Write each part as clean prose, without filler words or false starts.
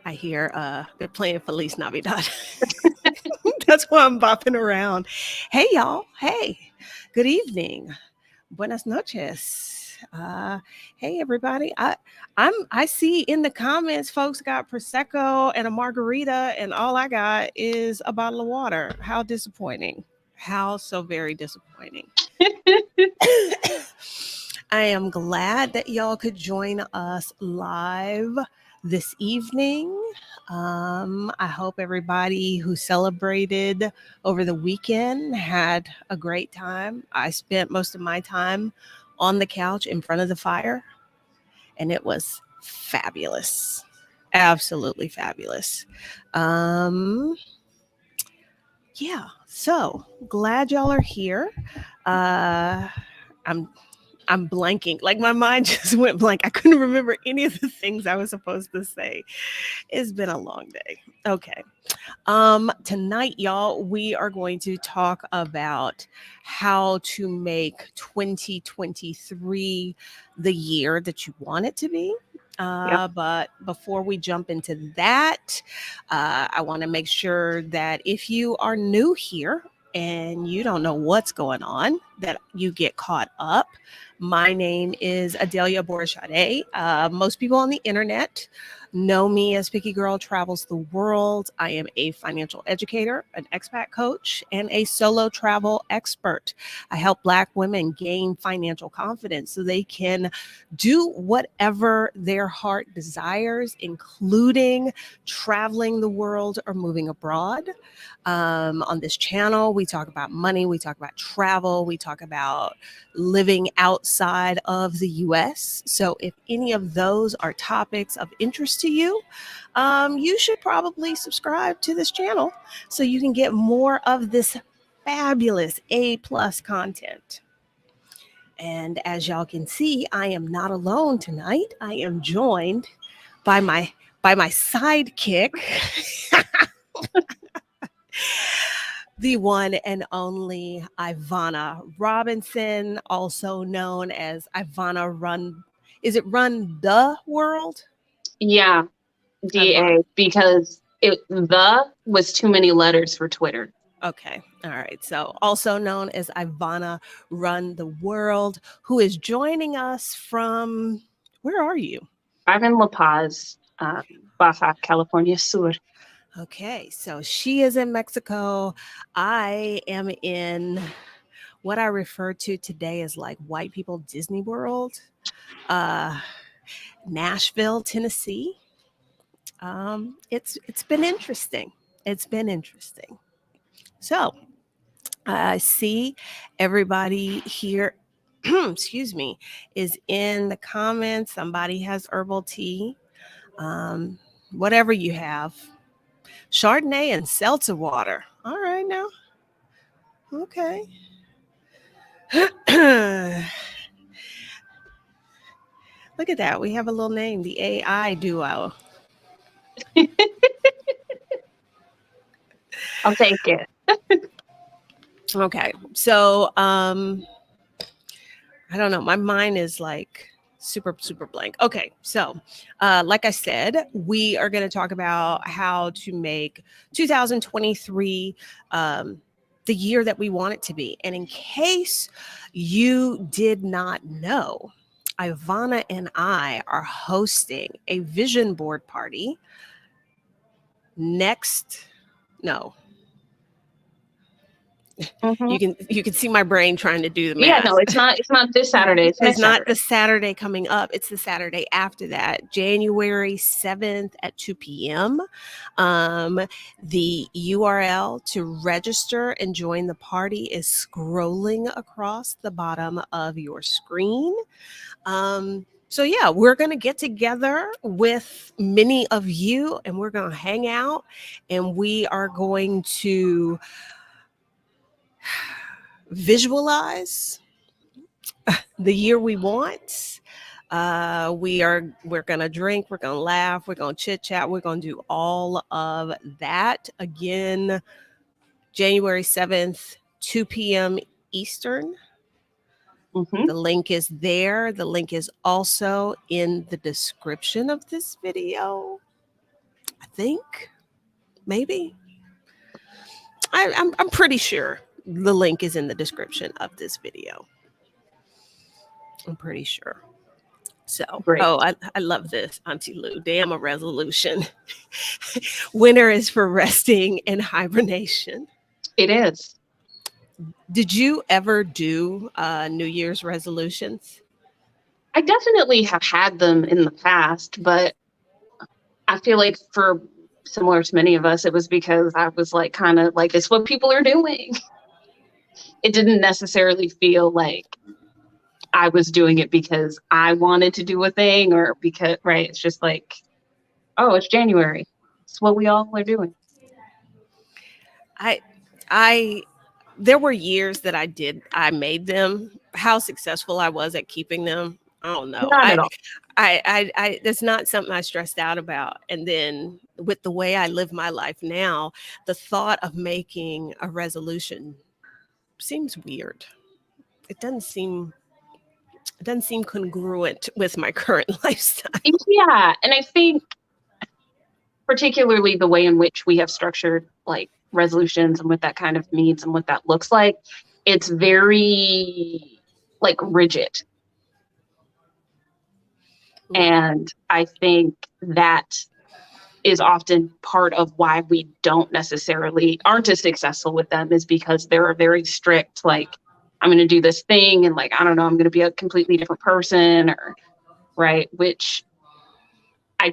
I hear they're playing Feliz Navidad. That's why I'm bopping around. Hey, y'all. Hey, good evening. Buenas noches. Hey, everybody. I see in the comments, folks got prosecco and a margarita, and all I got is a bottle of water. How disappointing! How so very disappointing. I am glad that y'all could join us live this evening. I hope everybody who celebrated over the weekend had a great time. I spent most of my time on the couch in front of the fire, and it was fabulous. Absolutely fabulous. Um, yeah, so glad y'all are here. I'm I'm blanking. Like my mind just went blank. I couldn't remember any of the things I was supposed to say. It's been a long day. Okay. Tonight, y'all, we are going to talk about how to make 2023 the year that you want it to be. But before we jump into that, I want to make sure that if you are new here and you don't know what's going on, that you get caught up. My name is Adelia Borishade. Most people on the internet know me as Picky Girl Travels the World. I am a financial educator, an expat coach, and a solo travel expert. I help Black women gain financial confidence so they can do whatever their heart desires, including traveling the world or moving abroad. On this channel, we talk about money, we talk about travel, we talk about living outside of the US. So if any of those are topics of interest to you, you should probably subscribe to this channel so you can get more of this fabulous A+ content. And as y'all can see, I am not alone tonight. I am joined by my sidekick. The one and only Ivana Robinson, also known as Ivana Run. Is it Run the World? Yeah, DA, because the was too many letters for Twitter. Okay. All right. So also known as Ivana Run the World, who is joining us from, where are you? I'm in La Paz, Baja California Sur. Okay. So she is in Mexico. I am in what I refer to today as like white people Disney World, Nashville, Tennessee. It's been interesting. It's been interesting. So I see everybody here. Excuse me, is in the comments. Somebody has herbal tea, whatever you have, Chardonnay and seltzer water. All right, now, okay. Look at that. We have a little name, the AI duo. I'll take it. Okay. So I don't know. My mind is like super blank. Okay. So like I said, we are going to talk about how to make 2023 the year that we want it to be. And in case you did not know, Ivana and I are hosting a vision board party next. No, Mm-hmm. you can see my brain trying to do the math. Yeah, no, it's not this Saturday. It's next not Saturday. the Saturday coming up. It's the Saturday after that, January 7th at 2 p.m. The URL to register and join the party is scrolling across the bottom of your screen. So yeah, we're going to get together with many of you and we're going to hang out and we are going to visualize the year we want. We're gonna drink, we're gonna laugh, we're gonna chit chat, we're gonna do all of that again. January 7th, 2 p.m. Eastern. Mm-hmm. The link is there. The link is also in the description of this video. I think maybe I'm pretty sure the link is in the description of this video. I'm pretty sure. So, Great. I love this, Auntie Lou. Damn, a resolution. Winter is for resting and hibernation. It is. Did you ever do New Year's resolutions? I definitely have had them in the past, but I feel like for similar to many of us, it was because I was like kind of like, it's what people are doing. It didn't necessarily feel like I was doing it because I wanted to do a thing or because, right? It's just like, oh, it's January. It's what we all are doing. I I there were years that I made them. How successful I was at keeping them, I don't know. Not at all. That's not something I stressed out about. And then with the way I live my life now, the thought of making a resolution seems weird. It doesn't seem congruent with my current lifestyle. Yeah. And I think particularly the way in which we have structured like resolutions and what that kind of means and what that looks like, it's very like rigid. And I think that is often part of why we aren't as successful with them, is because they're very strict, like, I'm going to do this thing and like, I don't know, I'm going to be a completely different person, or right, which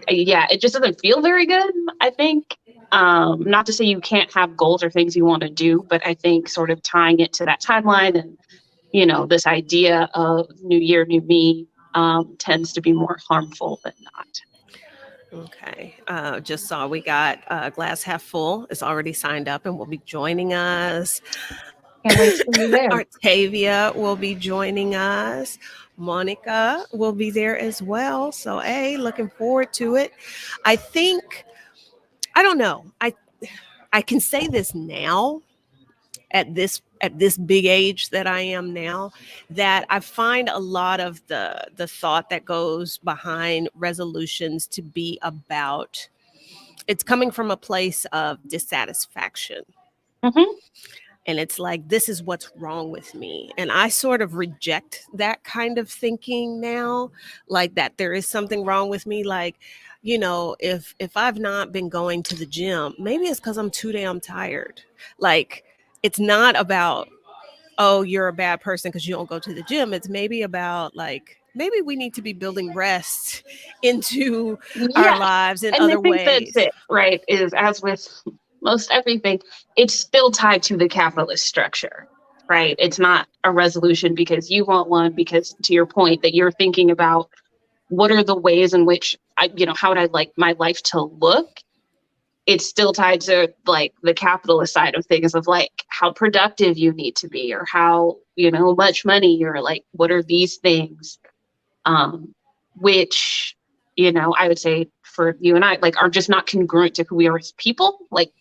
yeah, it just doesn't feel very good, I think. Not to say you can't have goals or things you want to do, but I think sort of tying it to that timeline and, this idea of new year, new me, tends to be more harmful than not. Okay. Just saw we got Glass Half Full is already signed up and will be joining us. Can't wait to see you there. Artavia will be joining us. Monica will be there as well. So, hey, looking forward to it. I think, I don't know. I can say this now at this big age that I am now, that I find a lot of the thought that goes behind resolutions to be about, it's coming from a place of dissatisfaction. Mm-hmm. And it's like, this is what's wrong with me. And I sort of reject that kind of thinking now, like that there is something wrong with me. Like, if I've not been going to the gym, maybe it's because I'm too damn tired. Like, it's not about, oh, you're a bad person because you don't go to the gym. It's maybe about like, maybe we need to be building rest into our lives in other ways. That's it, right? Is, as with most everything, it's still tied to the capitalist structure, right? It's not a resolution because you want one, because to your point that you're thinking about what are the ways in which how would I like my life to look? It's still tied to like the capitalist side of things, of like how productive you need to be, or how, much money you're like, what are these things? Which, I would say for you and I, like, are just not congruent to who we are as people. Like,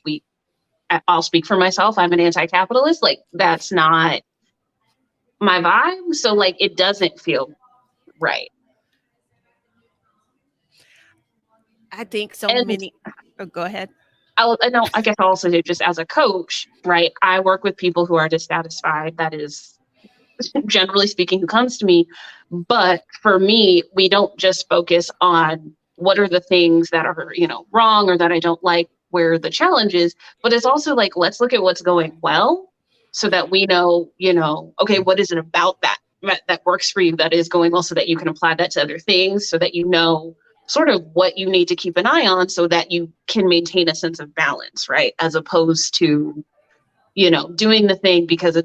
I'll speak for myself. I'm an anti-capitalist. Like, that's not my vibe. So like, it doesn't feel right. I think so And many. Oh, go ahead. I guess I'll also do, just as a coach, right? I work with people who are dissatisfied. That is, generally speaking, who comes to me. But for me, we don't just focus on what are the things that are, wrong or that I don't like, where the challenge is, but it's also like, let's look at what's going well so that we know, okay, what is it about that works for you that is going well, so that you can apply that to other things, so that sort of what you need to keep an eye on so that you can maintain a sense of balance, right? As opposed to, doing the thing because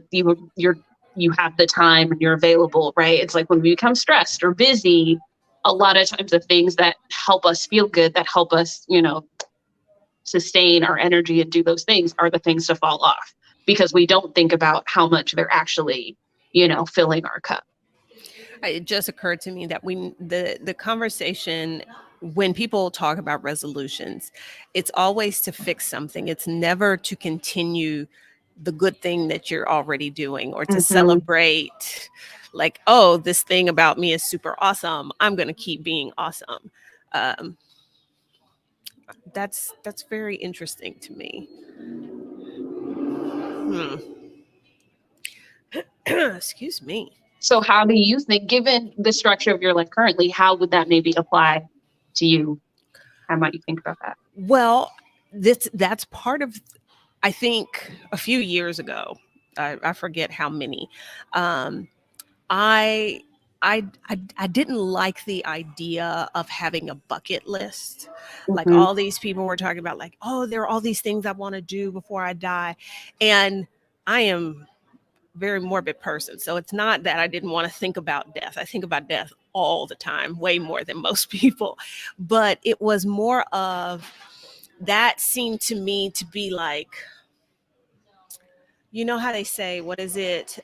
you have the time and you're available, right? It's like when we become stressed or busy, a lot of times the things that help us feel good, that help us, sustain our energy and do those things, are the things to fall off because we don't think about how much they're actually, filling our cup. It just occurred to me that the conversation, when people talk about resolutions, it's always to fix something. It's never to continue the good thing that you're already doing, or to celebrate like, oh, this thing about me is super awesome, I'm going to keep being awesome. That's very interesting to me. Hmm. Excuse me. So how do you think, given the structure of your life currently, how would that maybe apply to you? How might you think about that? Well, that's part of, I think a few years ago, I forget how many, um, I, I didn't like the idea of having a bucket list. Like Hmm. all these people were talking about, like, oh, there are all these things I want to do before I die. And I am very morbid person. So it's not that I didn't want to think about death. I think about death all the time, way more than most people. But it was more of, that seemed to me to be like, you know how they say, what is it?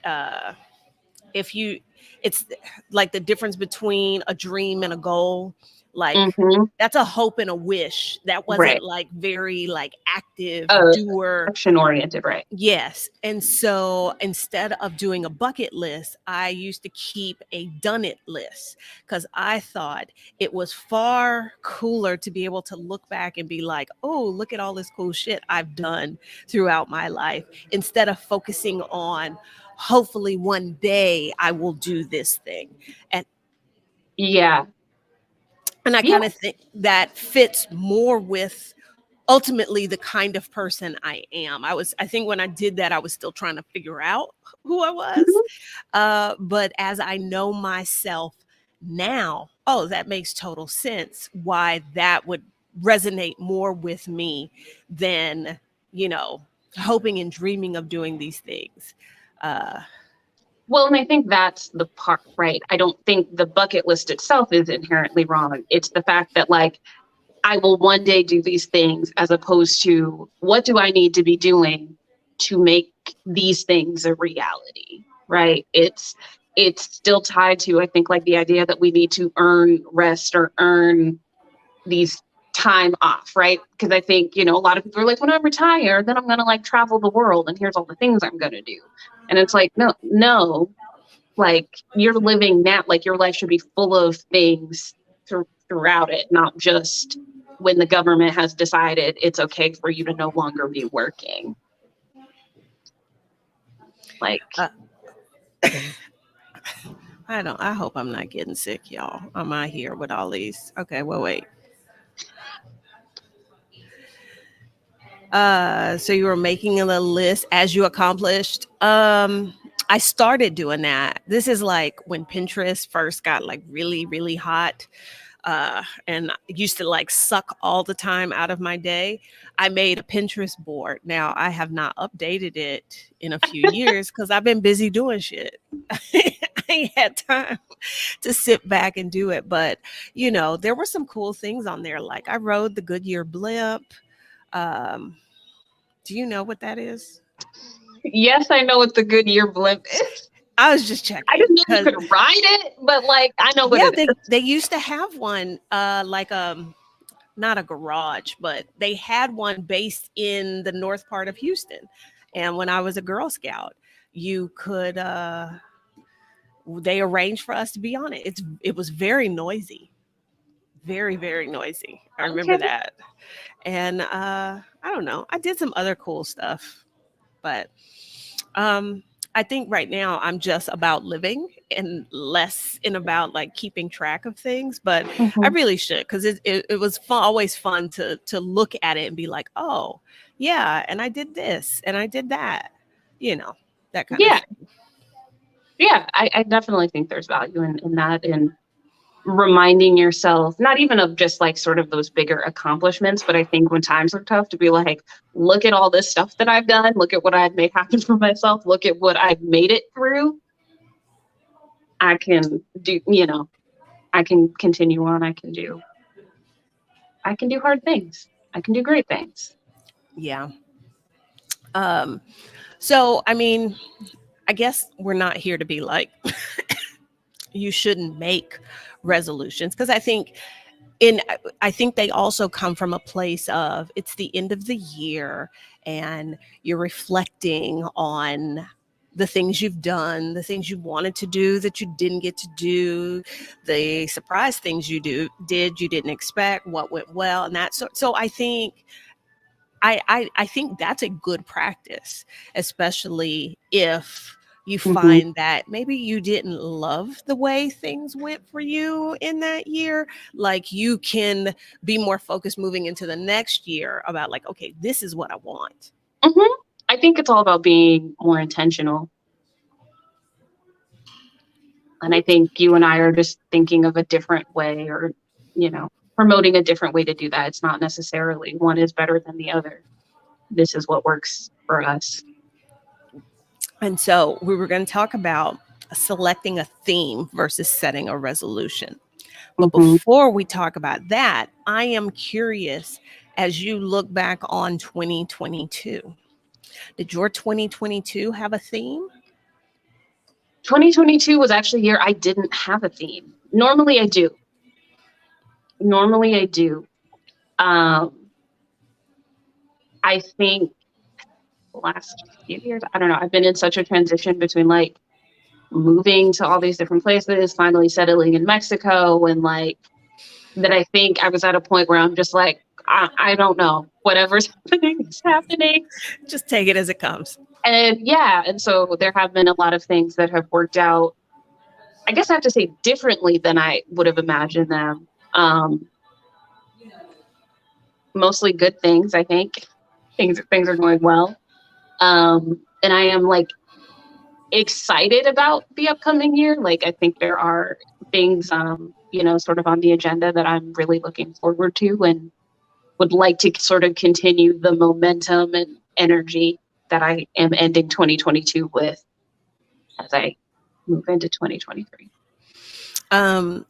If you, it's like the difference between a dream and a goal. Like Hmm. that's a hope and a wish. That wasn't Right. like very like active Uh, doer. Action oriented, right? Yes. And so instead of doing a bucket list, I used to keep a done it list because I thought it was far cooler to be able to look back and be like, oh, look at all this cool shit I've done throughout my life, instead of focusing on hopefully one day I will do this thing. And Yeah. and I Yeah. kind of think that fits more with ultimately the kind of person I am. I think when I did that, I was still trying to figure out who I was. Mhm. But as I know myself now, oh, that makes total sense why that would resonate more with me than, you know, hoping and dreaming of doing these things. Uh, Well, and I think that's the part, right? I don't think the bucket list itself is inherently wrong. It's the fact that, like, I will one day do these things, as opposed to what do I need to be doing to make these things a reality, right? It's still tied to, I think, like the idea that we need to earn rest or earn these time off, right? Because I think, a lot of people are like, when I retire, then I'm gonna like travel the world and here's all the things I'm gonna do. And it's like, no, no, like you're living that, like your life should be full of things throughout it, not just when the government has decided it's okay for you to no longer be working. Like, uh, I hope I'm not getting sick, y'all. I'm out here with all these. Okay, well, wait. So you were making a little list as you accomplished. I started doing that. This is like when Pinterest first got like really, really hot. And used to like suck all the time out of my day. I made a Pinterest board. Now I have not updated it in a few years because I've been busy doing shit. I ain't had time to sit back and do it. But there were some cool things on there. Like I rode the Goodyear blimp. Um, do you know what that is? yes, I know what the Goodyear blimp is. I was just I checking didn't know you because could ride it, but like I know what yeah, it they is. they used to have one, like not a garage, but they had one based in the north part of Houston. And when I was a Girl Scout, you could they arranged for us to be on it. It was very noisy, very very noisy. I remember Okay. that. And I don't know. I did some other cool stuff, but um I think right now I'm just about living and less in about like keeping track of things, but I Mhm. really should, because it was fun, always fun to look at it and be like, oh yeah, and I did this and I did that, you know, that kind of Yeah, thing. yeah, I definitely think there's value in that, and reminding yourself, not even of just like sort of those bigger accomplishments, but I think when times are tough, to be like, look at all this stuff that I've done, look at what I've made happen for myself, look at what I've made it through. I can do, I can continue on. I can do hard things. I can do great things. Yeah. um so I mean, I guess we're not here to be like, you shouldn't make resolutions, because in I think they also come from a place of, it's the end of the year and you're reflecting on the things you've done, the things you wanted to do that you didn't get to do, the surprise things you didn't expect, what went well, and that. So I think I think that's a good practice, especially if you find that maybe you didn't love the way things went for you in that year. Like, you can be more focused moving into the next year about, like, okay, this is what I want. I think it's all about being more intentional. And I think you and I are just thinking of a different way, or, promoting a different way to do that. It's not necessarily one is better than the other. This is what works for us. And so we were going to talk about selecting a theme versus setting a resolution. But before we talk about that, I am curious, as you look back on 2022, did your 2022 have a theme? 2022 was actually a year I didn't have a theme. Normally I do. I think the last few years, I don't know, I've been in such a transition between like moving to all these different places, finally settling in Mexico, and like that I think I was at a point where I'm just like, I don't know, whatever's happening is happening. Just take it as it comes. And so there have been a lot of things that have worked out, I guess I have to say, differently than I would have imagined them. Mostly good things, I think. Things are going well. And I am like excited about the upcoming year. Like, I think there are things, sort of on the agenda that I'm really looking forward to, and would like to sort of continue the momentum and energy that I am ending 2022 with as I move into 2023. I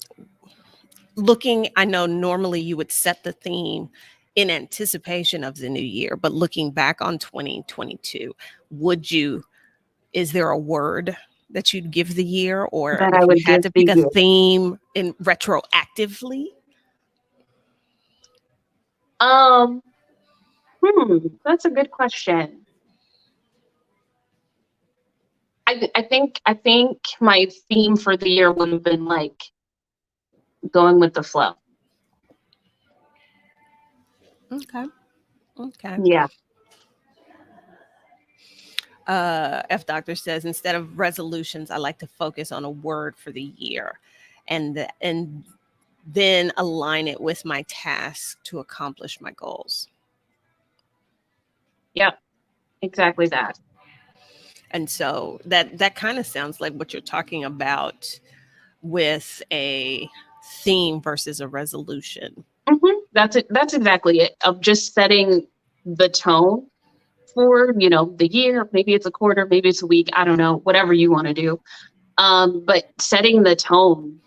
know normally you would set the theme in anticipation of the new year, but looking back on 2022, is there a word that you'd give the year, or that if I would you had to pick a theme in retroactively? That's a good question. I think my theme for the year would have been like going with the flow. Okay. Yeah. F Doctor says, instead of resolutions, I like to focus on a word for the year, and then align it with my task to accomplish my goals. Yep, exactly that. And so that kind of sounds like what you're talking about with a theme versus a resolution. That's it. That's exactly it. Of just setting the tone for, the year. Maybe it's a quarter, maybe it's a week. I don't know, whatever you want to do. But setting the tone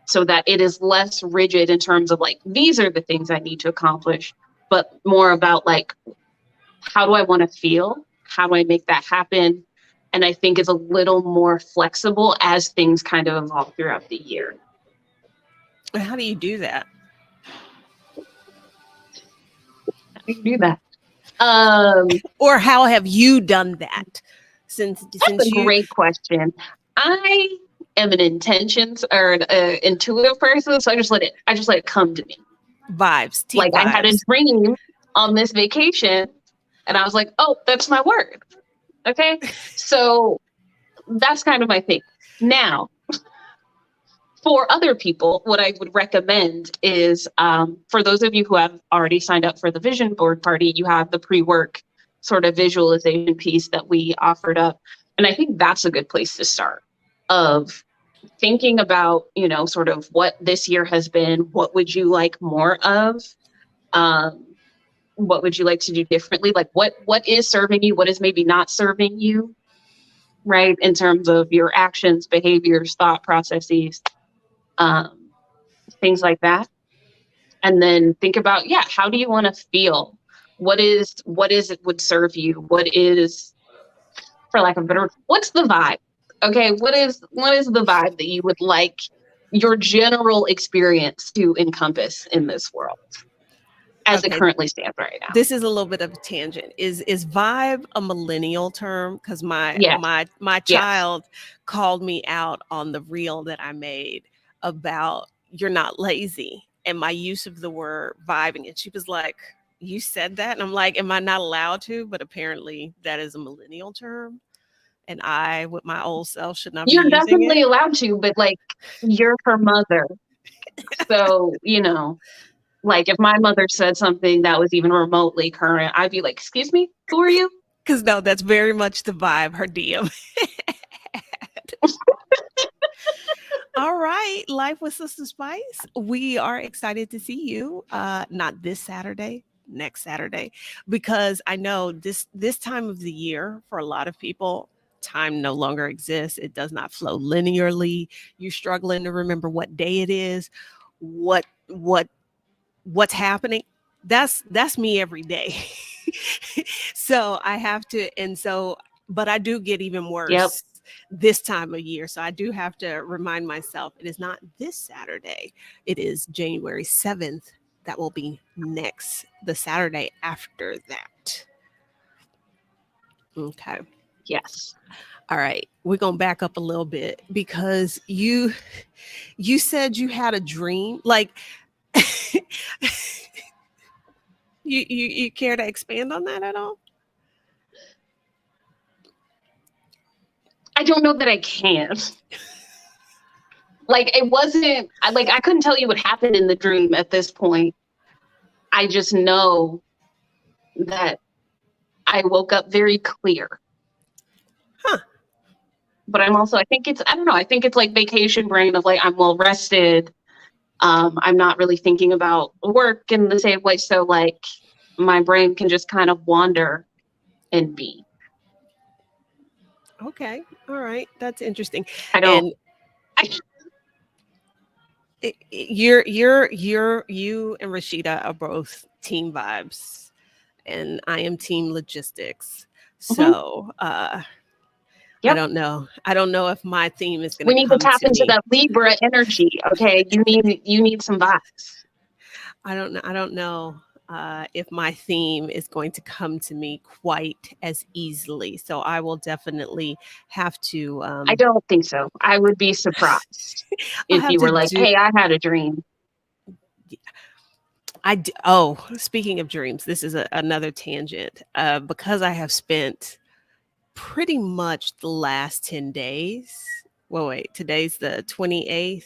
so that it is less rigid in terms of like, these are the things I need to accomplish, but more about like, how do I want to feel? How do I make that happen? And I think it's a little more flexible as things kind of evolve throughout the year. How do you do that? Or how have you done that? That's a great question. I am an intentions or an intuitive person, so I just let it come to me. Vibes. Like, I had a dream on this vacation, and I was like, oh, that's my word. Okay, so that's kind of my thing. Now, for other people, what I would recommend is, for those of you who have already signed up for the vision board party, you have the pre-work sort of visualization piece that we offered up. And I think that's a good place to start, of thinking about, sort of what this year has been. What would you like more of? What would you like to do differently? Like, what is serving you? What is maybe not serving you, right? In terms of your actions, behaviors, thought processes, things like that. And then think about, how do you want to feel? What is it would serve you? What is, for lack of a better word, what's the vibe? Okay, what is the vibe that you would like your general experience to encompass in this world? as it Okay, currently stands right now. this is a little bit of a tangent. Is vibe a millennial term? Because my Yes, my my yes. child called me out on the reel that I made about you're not lazy and my use of the word vibing, and she was like, "You said that," and I'm like, "Am I not allowed to?" But apparently, that is a millennial term, and I, with my old self, should not be You're using definitely it. allowed to, but like you're her mother. So, like if my mother said something that was even remotely current, I'd be like, "Excuse me, who are you?" Because no, that's very much the vibe her DM. All right, Life with Sister Spice. We are excited to see you. Not this Saturday, next Saturday, because I know this time of the year for a lot of people, time no longer exists. It does not flow linearly. You're struggling to remember what day it is, what's happening. That's me every day. So I have to, and so, but I do get even Yep. worse this time of year. So I do have to remind myself it is not this Saturday, it is January 7th. That will be next, the Saturday after that. Okay. Yes. All right. We're going to back up a little bit because you said you had a dream. Like, you care to expand on that at all? I don't know that I can. Like it wasn't like I couldn't tell you what happened in the dream at this point. I just know that I woke up very clear. Huh. But I think it's, I don't know, I think it's like vacation brain of like, I'm well rested. I'm not really thinking about work in the same way. So like my brain can just kind of wander and be. Okay. All right. That's interesting. I don't, And I, you and Rashida are both team vibes, and I am team logistics. mhm, So I yep. don't know. I don't know if my theme is going We to need to come tap to into me. that Libra energy. Okay. You need some vibes. I don't know. I don't know if my theme is going to come to me quite as easily. So I will definitely have to. I don't think so. I would be surprised I'll if have you to were like, do. hey, I had a dream. Oh, speaking of dreams, this is another tangent. Because I have spent pretty much the last 10 days. Well, wait, today's the 28th.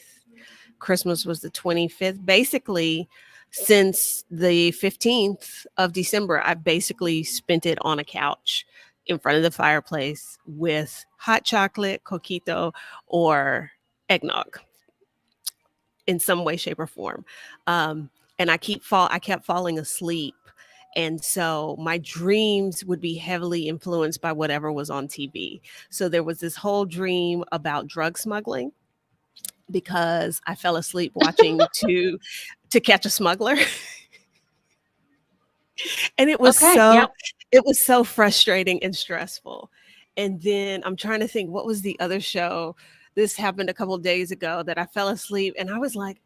Christmas was the 25th. Basically, since the 15th of December, I've basically spent it on a couch in front of the fireplace with hot chocolate, coquito, or eggnog in some way, shape, or form. And I kept falling asleep. And so my dreams would be heavily influenced by whatever was on TV. So there was this whole dream about drug smuggling because I fell asleep watching to catch a smuggler. And Okay. Yep. it was so frustrating and stressful. And then I'm trying to think what was the other show. This happened a couple of days ago that I fell asleep and I was like,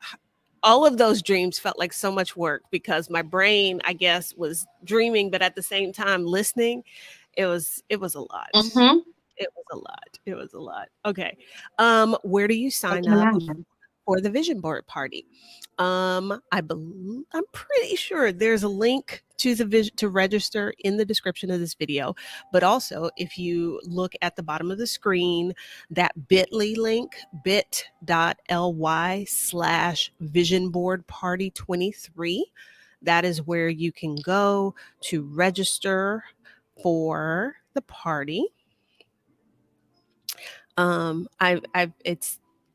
all of those dreams felt like so much work because my brain, I guess, was dreaming, but at the same time listening. It was a lot. Mm-hmm. It was a lot. It was a lot. Okay. Where do you I sign can up imagine. for the vision board party? I'm pretty sure there's a link to the vision to register in the description of this video. But also, if you look at the bottom of the screen, that bit.ly link, bit.ly/vision board party 23, that is where you can go to register for the party.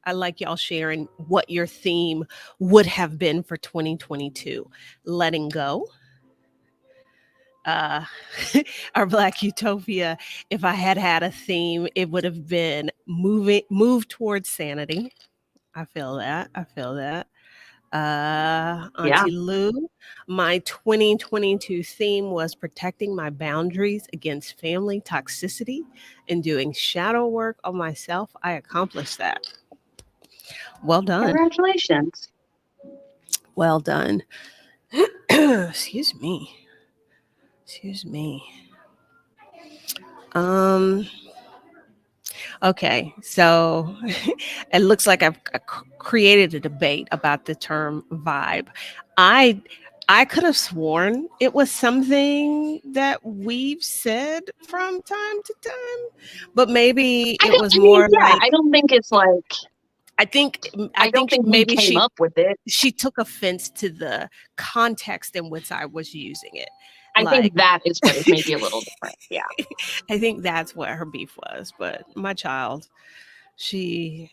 I like y'all sharing what your theme would have been for 2022. Letting go. Uh, our Black Utopia. If I had had a theme, it would have been move towards sanity. I feel that. I feel that. Yeah. Auntie Lou, my 2022 theme was protecting my boundaries against family toxicity and doing shadow work on myself. I accomplished that. Well done. Congratulations. Well done. Excuse me. Excuse me. Um. Okay, so it looks like I've created a debate about the term vibe. I I could have sworn it was something that we've said from time to time, but maybe I it don't. was I mean, more yeah. I like don't think it's like. I I don't think think we maybe came up with it. she took offense to the context in which I was using it. I think Like that is what is maybe a little different. Yeah. I think that's what her beef was, but my child, she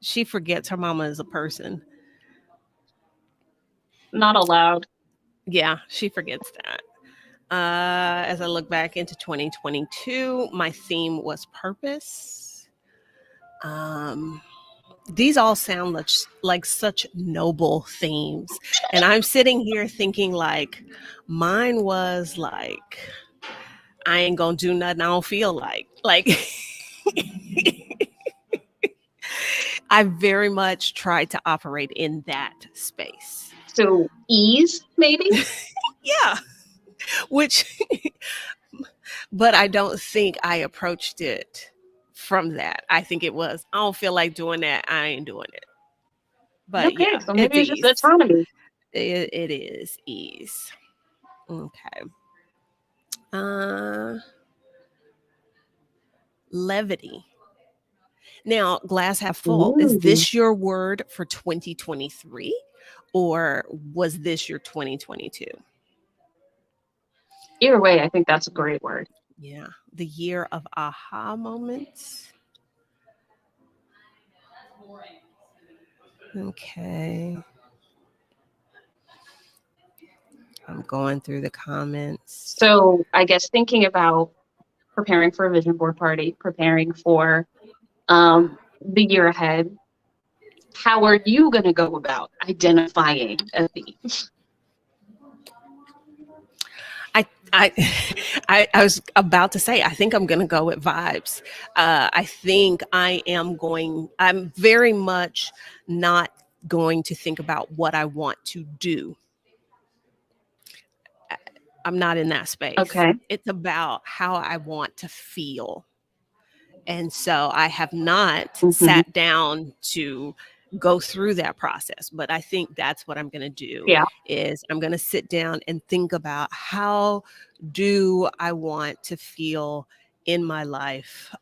she forgets her mama is a person. Not allowed. Yeah, she forgets that. As I look back into 2022, my theme was purpose. Um, these all sound like such noble themes. And I'm sitting here thinking, like, mine was like, I ain't gonna do nothing I don't feel like. Like, I very much tried to operate in that space. So ease, maybe. Yeah, which but I don't think I approached it from that. I think it was, I don't feel like doing that. I ain't doing it. But Okay, yeah, so it's maybe it's just ease. autonomy. It is ease. Okay. Uh, levity. Now, glass half full. Is Ooh. this your word for 2023 or was this your 2022? Either way, I think that's a great word. Yeah, the year of aha moments. Okay. I'm going through the comments. So I guess thinking about preparing for a vision board party, preparing for the year ahead, how are you going to go about identifying a theme? I I I was about to say I think I'm going to go with vibes. I think I'm very much not going to think about what I want to do. I'm not in that space. Okay. It's about how I want to feel. And so I have not Hmm. sat down to go through that process, but I think that's what I'm going to do Yeah. is I'm going to sit down and think about how do I want to feel in my life,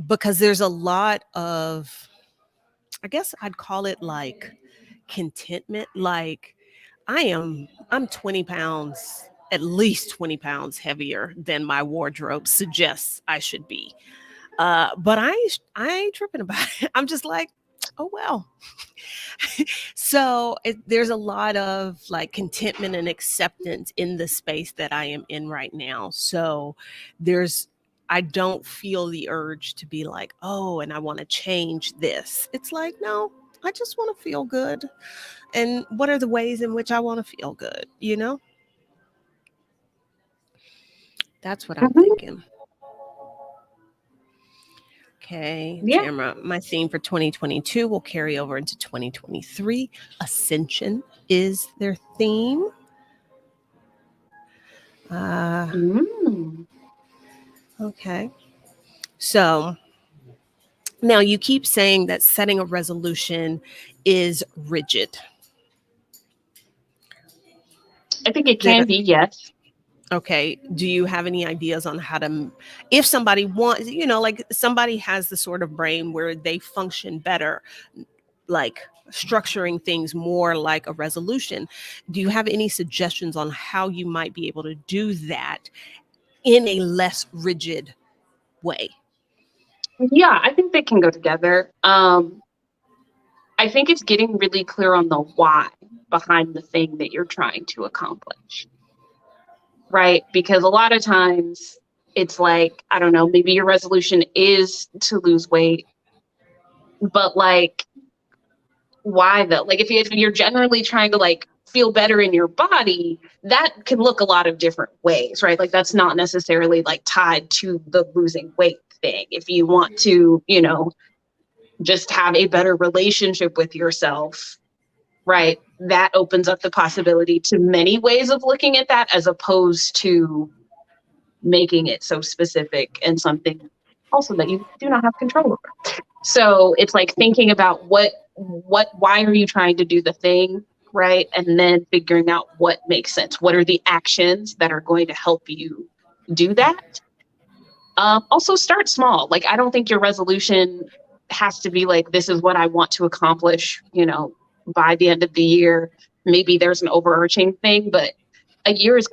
because there's a lot of, I guess I'd call it like contentment. Like I'm 20 pounds, at least 20 pounds heavier than my wardrobe suggests I should be. But I ain't tripping about it. I'm just like, oh well. So there's a lot of like contentment and acceptance in the space that I am in right now. So there's I don't feel the urge to be like, oh, and I want to change this. It's like, no, I just want to feel good. And what are the ways in which I want to feel good? That's what I'm Hmm. thinking. Okay, Yeah. Tamara, my theme for 2022 will carry over into 2023. Ascension is their theme. Uh, Mm. okay. So now you keep saying that setting a resolution is rigid. I think it There, can be, yes. okay. Do you have any ideas on how to, if somebody wants, like somebody has the sort of brain where they function better, like structuring things more like a resolution. Do you have any suggestions on how you might be able to do that in a less rigid way? Yeah, I think they can go together. I think it's getting really clear on the why behind the thing that you're trying to accomplish, right? Because a lot of times it's like, I don't know, maybe your resolution is to lose weight, but like, why though? Like, if you're generally trying to like feel better in your body, that can look a lot of different ways, right? Like, that's not necessarily like tied to the losing weight thing. If you want to, just have a better relationship with yourself, right? that opens up the possibility to many ways of looking at that, as opposed to making it so specific and something also that you do not have control over. So it's like thinking about why are you trying to do the thing, right? And then figuring out what makes sense. What are the actions that are going to help you do that? Also start small. Like, I don't think your resolution has to be like, this is what I want to accomplish, by the end of the year. Maybe there's an overarching thing, but a year is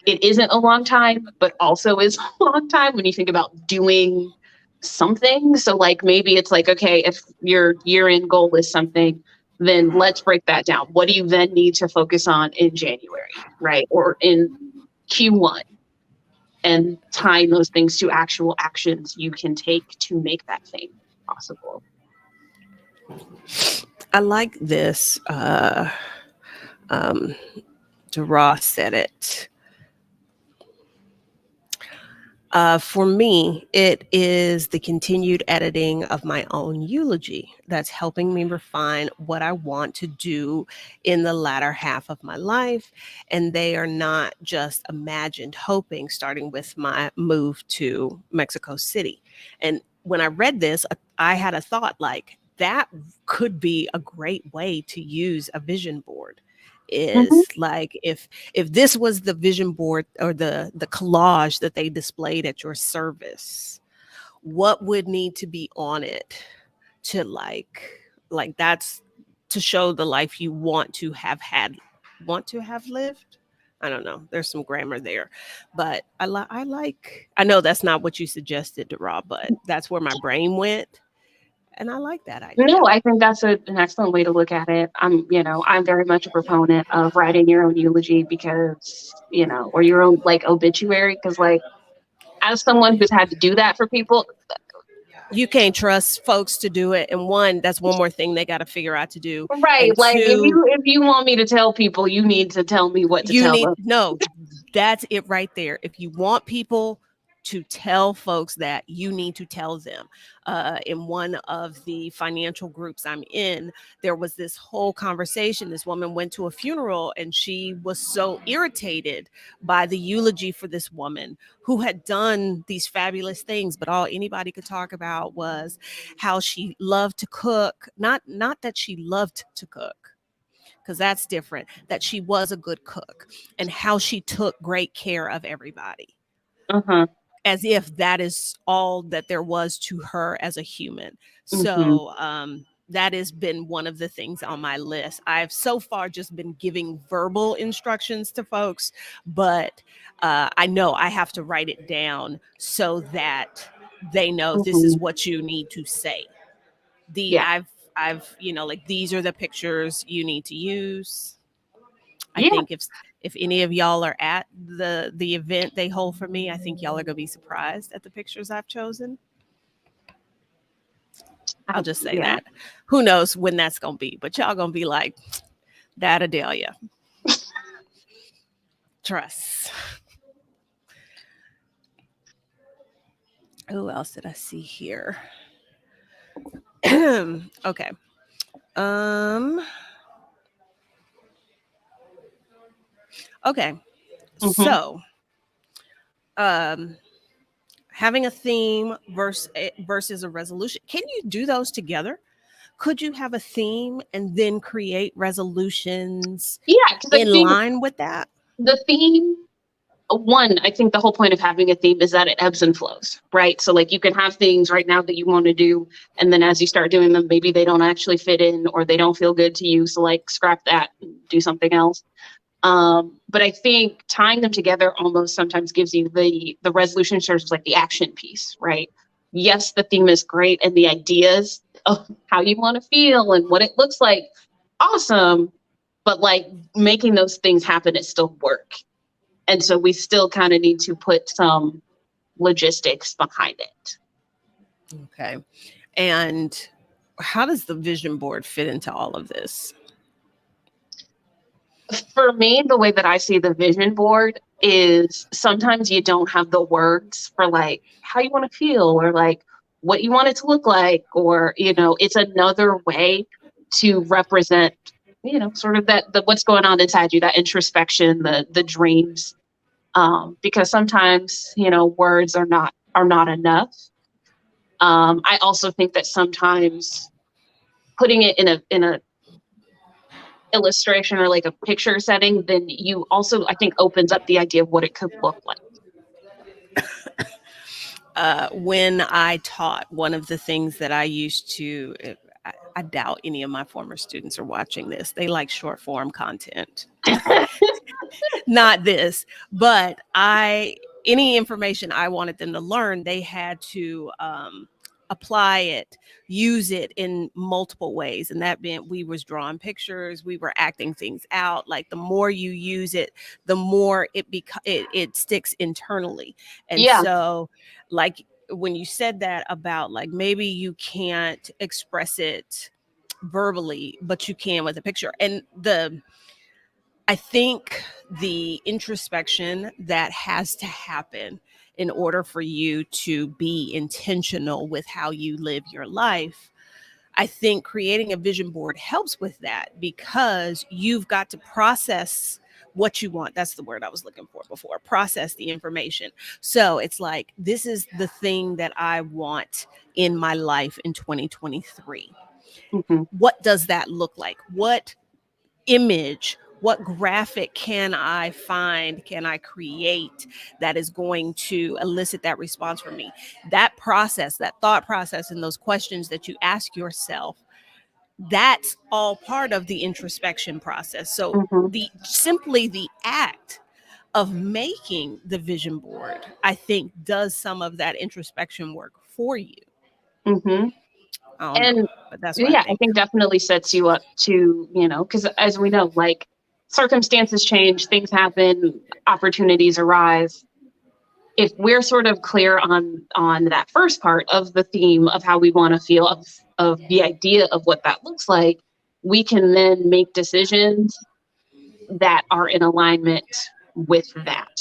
it isn't a long time, but also is a long time when you think about doing something. So like, maybe it's like, okay, if your year-end goal is something, then let's break that down. What do you then need to focus on in January, right? Or in Q1, and tying those things to actual actions you can take to make that thing possible. I like this. Ross said it. For me, it is the continued editing of my own eulogy that's helping me refine what I want to do in the latter half of my life. And they are not just imagined hoping, starting with my move to Mexico City. And when I read this, I had a thought like, that could be a great way to use a vision board. Is like, if this was the vision board or the collage that they displayed at your service, what would need to be on it to like that's to show the life you want to have lived? I don't know, there's some grammar there, but I know that's not what you suggested, Rob, but that's where my brain went. And I like that idea. No, I think that's an excellent way to look at it. I'm very much a proponent of writing your own eulogy, because, or your own like obituary, because like, as someone who's had to do that for people, you can't trust folks to do it. And that's one more thing they got to figure out to do. Right. And like, if you want me to tell people, you need to tell me what to tell them. No, that's it right there. If you want people to tell folks that, you need to tell them. In one of the financial groups I'm in, there was this whole conversation. This woman went to a funeral and she was so irritated by the eulogy for this woman who had done these fabulous things, but all anybody could talk about was how she loved to cook. Not that she loved to cook, because that's different, that she was a good cook, and how she took great care of everybody. As if that is all that there was to her as a human. So that has been one of the things on my list. I've so far just been giving verbal instructions to folks, but I know I have to write it down so that they know this is what you need to say. I've like, these are the pictures you need to use. I think if any of y'all are at the event they hold for me, I think y'all are gonna be surprised at the pictures I've chosen. I'll just say that. Who knows when that's gonna be, but y'all gonna be like, that Adelia. Trust. Who else did I see here? Okay. Okay. So, having a theme versus a resolution. Can you do those together? Could you have a theme and then create resolutions in line with that? The theme, I think the whole point of having a theme is that it ebbs and flows, right? So like, you can have things right now that you want to do, and then as you start doing them, maybe they don't actually fit in, or they don't feel good to you. So like, scrap that and do something else. But I think tying them together almost sometimes gives you the resolution serves as like the action piece, right? Yes, the theme is great, and the ideas of how you want to feel and what it looks like, awesome. But like, making those things happen is still work. And so we still kind of need to put some logistics behind it. Okay. And how does the vision board fit into all of this? For me, the way that I see the vision board is sometimes you don't have the words for like how you want to feel, or like what you want it to look like, or, it's another way to represent sort of the what's going on inside you, that introspection, the dreams. Because sometimes, words are not enough. I also think that sometimes putting it in a illustration or like a picture setting, then you also, I think, opens up the idea of what it could look like. When I taught, one of the things that I used to, I doubt any of my former students are watching this. They like short form content. Not this, but any information I wanted them to learn, they had to apply it, use it in multiple ways. And that meant we was drawing pictures, we were acting things out. Like the more you use it, the more it sticks internally. And Yeah. so like when you said that about like maybe you can't express it verbally, but you can with a picture. And I think the introspection that has to happen in order for you to be intentional with how you live your life, I think creating a vision board helps with that, because you've got to process what you want. That's the word I was looking for before. Process the information. So it's like, this is the thing that I want in my life in 2023. Mm-hmm. What does that look like? What image, what graphic can I find, can I create that is going to elicit that response from me? That process, that thought process, and those questions that you ask yourself, that's all part of the introspection process. So Mm-hmm. simply the act of making the vision board, I think, does some of that introspection work for you. Mm-hmm. I don't know, And but that's what I yeah, I think. think definitely sets you up to, because as we know, like circumstances change, things happen, opportunities arise. If we're sort of clear on that first part of the theme of how we want to feel, of the idea of what that looks like, we can then make decisions that are in alignment with that,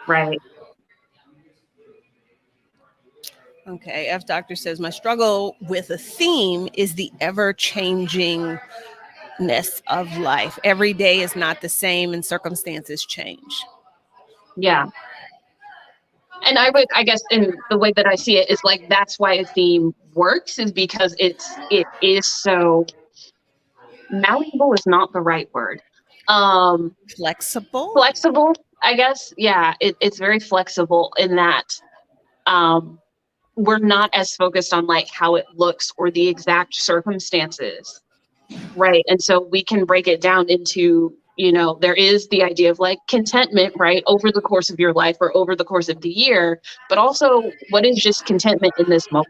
right? Okay, F Doctor says, my struggle with a theme is the ever changingness of life. Every day is not the same and circumstances change. Yeah. And I guess, in the way that I see it is like, that's why a theme works, is because it is so malleable is not the right word. Um, Flexible? Flexible, I guess. Yeah, it's very flexible in that, um, we're not as focused on like how it looks or the exact circumstances, right? And so we can break it down into, there is the idea of like contentment, right, over the course of your life or over the course of the year, but also what is just contentment in this moment,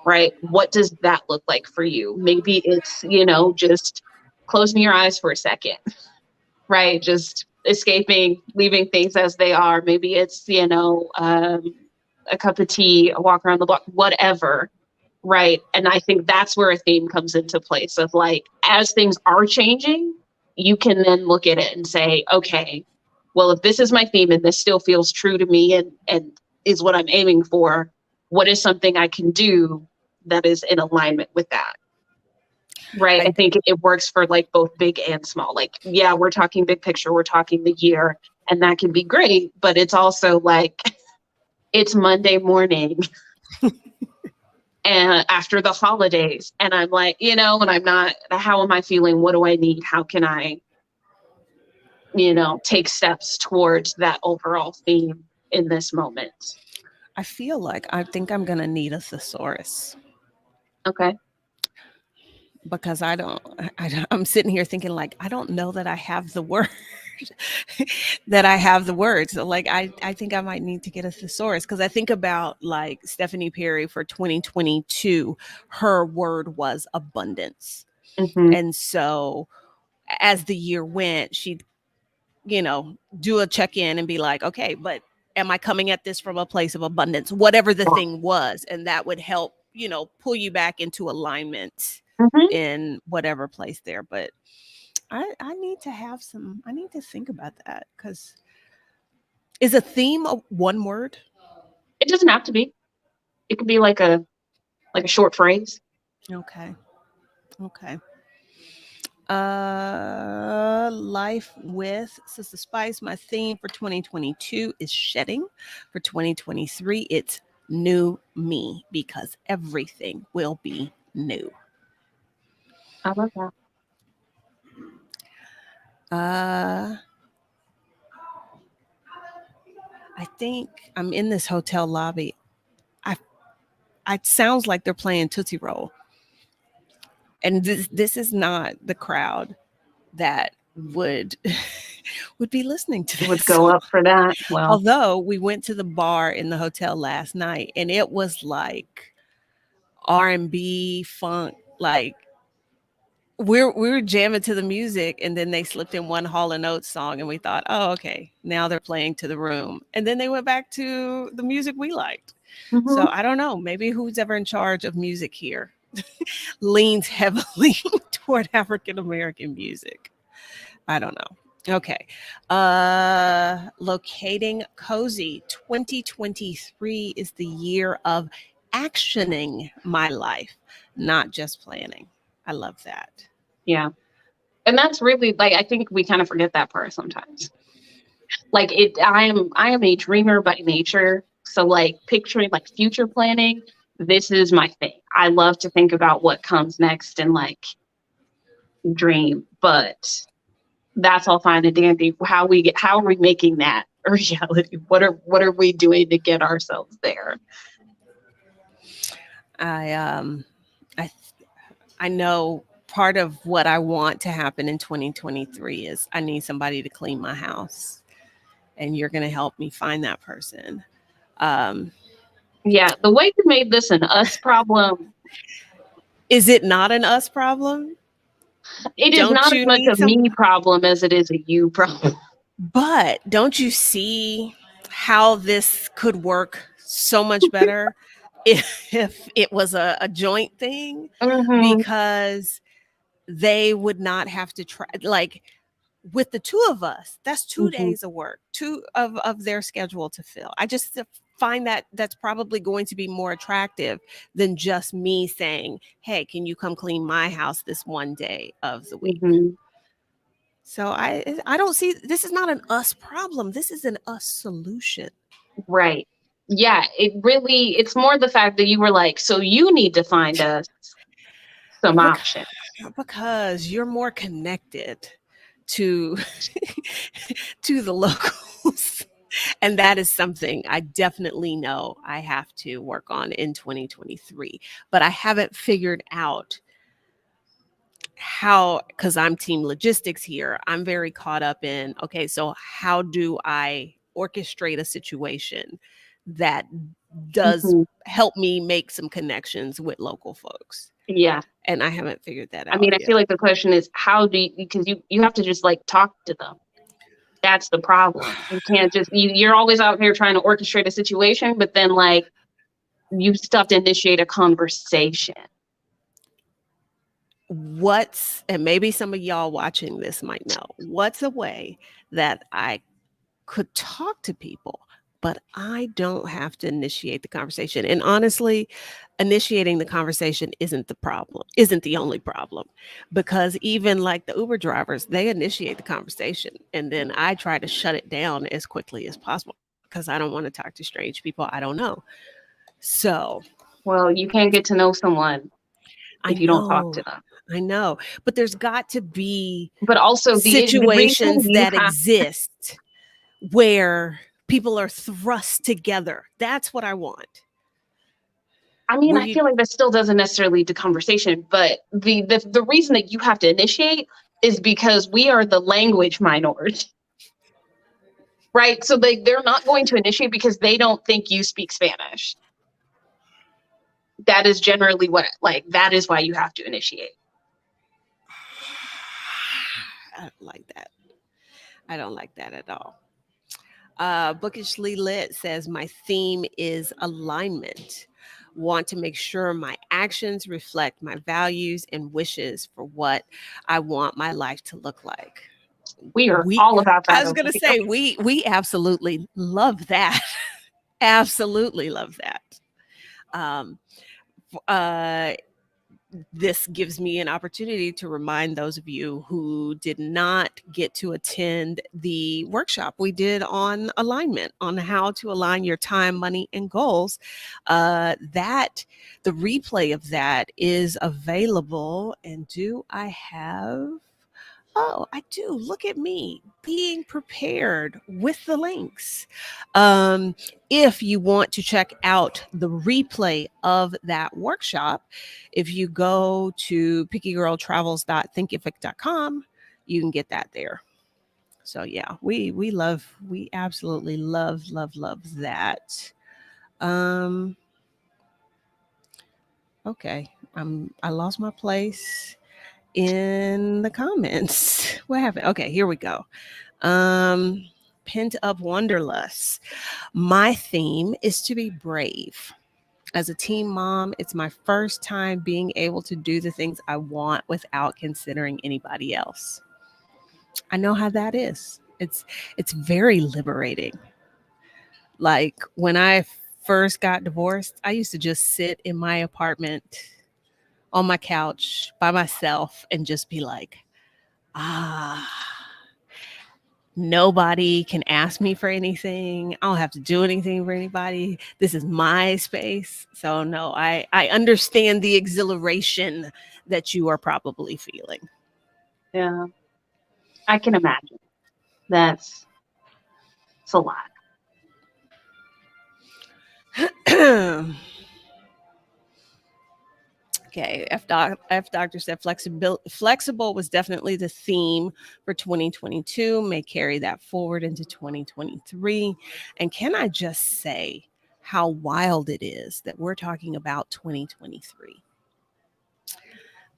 right? What does that look like for you? Maybe it's, just closing your eyes for a second, right? Just escaping, leaving things as they are. Maybe it's, a cup of tea, a walk around the block, whatever, right? And I think that's where a theme comes into place of like, as things are changing, you can then look at it and say, okay, well, if this is my theme and this still feels true to me and is what I'm aiming for, what is something I can do that is in alignment with that? Right. I think it works for like both big and small. Like, yeah, we're talking big picture, we're talking the year, and that can be great, but it's also like, it's Monday morning and after the holidays, and I'm like, and I'm not, how am I feeling? What do I need? How can I, take steps towards that overall theme in this moment? I feel like I think I'm going to need a thesaurus, Okay. because I'm sitting here thinking like, I don't know that I have the word that I have the words. So like, I think I might need to get a thesaurus, because I think about like Stephanie Perry for 2022, her word was abundance. Mm-hmm. And so as the year went, she'd, do a check in and be like, okay, but am I coming at this from a place of abundance, whatever the thing was? And that would help, pull you back into alignment Mm-hmm. in whatever place there. But I need to think about that, because is a theme one word? It doesn't have to be. It could be like a short phrase. Okay. Okay. Life with Sister Spice. My theme for 2022 is shedding. For 2023, it's new me because everything will be new. I love that. Uh, I think I'm in this hotel lobby. I it sounds like they're playing Tootsie Roll, and this is not the crowd that would would be listening to Would this go song. up for that. Well, Although we went to the bar in the hotel last night, and it was like R&B funk, like we were jamming to the music, and then they slipped in one Hall and Oates song, and we thought, oh, okay, now they're playing to the room, and then they went back to the music we liked. So mhm. I don't know, maybe who's ever in charge of music here leans heavily toward African American music. I don't know. Okay. Locating cozy. 2023 is the year of actioning my life, not just planning. I love that. Yeah. And that's really like I think we kind of forget that part sometimes. Like I am a dreamer by nature. So like picturing like future planning, this is my thing. I love to think about what comes next and like dream, but that's all fine and dandy. How are we making that a reality? What are we doing to get ourselves there? I um I I know part of what I want to happen in 2023 is I need somebody to clean my house, and you're going to help me find that person. Um Yeah, the way you made this an us problem, is it not an us problem? it is Don't not as you much need a some me problem as it is a you problem. But don't you see how this could work so much better if it was a joint thing? Hmm. Because they would not have to try, like with the two of us, that's two Hmm. days of work, two of their schedule to fill. I just find that that's probably going to be more attractive than just me saying, hey, can you come clean my house this one day of the week? Hmm. So I don't see, this is not an us problem. This is an us solution. Right. Yeah, it's more the fact that you were like, so you need to find us some Bec- options. Because you're more connected to to the locals. And that is something I definitely know I have to work on in 2023. But I haven't figured out how, because I'm team logistics here, I'm very caught up in, okay, so how do I orchestrate a situation that does Hmm. help me make some connections with local folks? Yeah. And I haven't figured that I out mean, I feel yet. like the question is how do you, because you have to just like talk to them. That's the problem. You can't just you're always out here trying to orchestrate a situation, but then like you still have to initiate a conversation. What's, and maybe some of y'all watching this might know, what's a way that I could talk to people, but I don't have to initiate the conversation? And honestly, initiating the conversation isn't the problem, isn't the only problem, because even like the Uber drivers, they initiate the conversation, and then I try to shut it down as quickly as possible because I don't want to talk to strange people I don't know. So Well, you can't get to know someone I if you don't talk to know, them. I know, but there's got to be But also the reason situations you that have exist where people are thrust together. That's what I want. I mean, Where I you feel like that still doesn't necessarily lead to conversation, but the reason that you have to initiate is because we are the language minority, right? So they're not going to initiate because they don't think you speak Spanish. That is generally what like that is why you have to initiate. I don't like that. I don't like that at all. Bookishly Lit says my theme is alignment. Want to make sure my actions reflect my values and wishes for what I want my life to look like. We are We all about I that was over gonna here. say we absolutely love that. Absolutely love that. Um, uh, this gives me an opportunity to remind those of you who did not get to attend the workshop we did on alignment, on how to align your time, money, and goals. That the replay of that is available. And do I have? Oh, I do. Look at me being prepared with the links. If you want to check out the replay of that workshop, if you go to pickygirltravels.thinkific.com, you can get that there. So yeah, we absolutely love that. Okay, I lost my place in the comments. What happened? Okay, here we go. Pent up wanderlust. My theme is to be brave. As a teen mom, it's my first time being able to do the things I want without considering anybody else. I know how that is. It's very liberating. Like when I first got divorced, I used to just sit in my apartment on my couch by myself and just be like, ah, nobody can ask me for anything. I don't have to do anything for anybody. This is my space. So no, I understand the exhilaration that you are probably feeling. Yeah, I can imagine. That's it's a lot. Okay, F Doctor said flexible was definitely the theme for 2022, may carry that forward into 2023. And can I just say how wild it is that we're talking about 2023?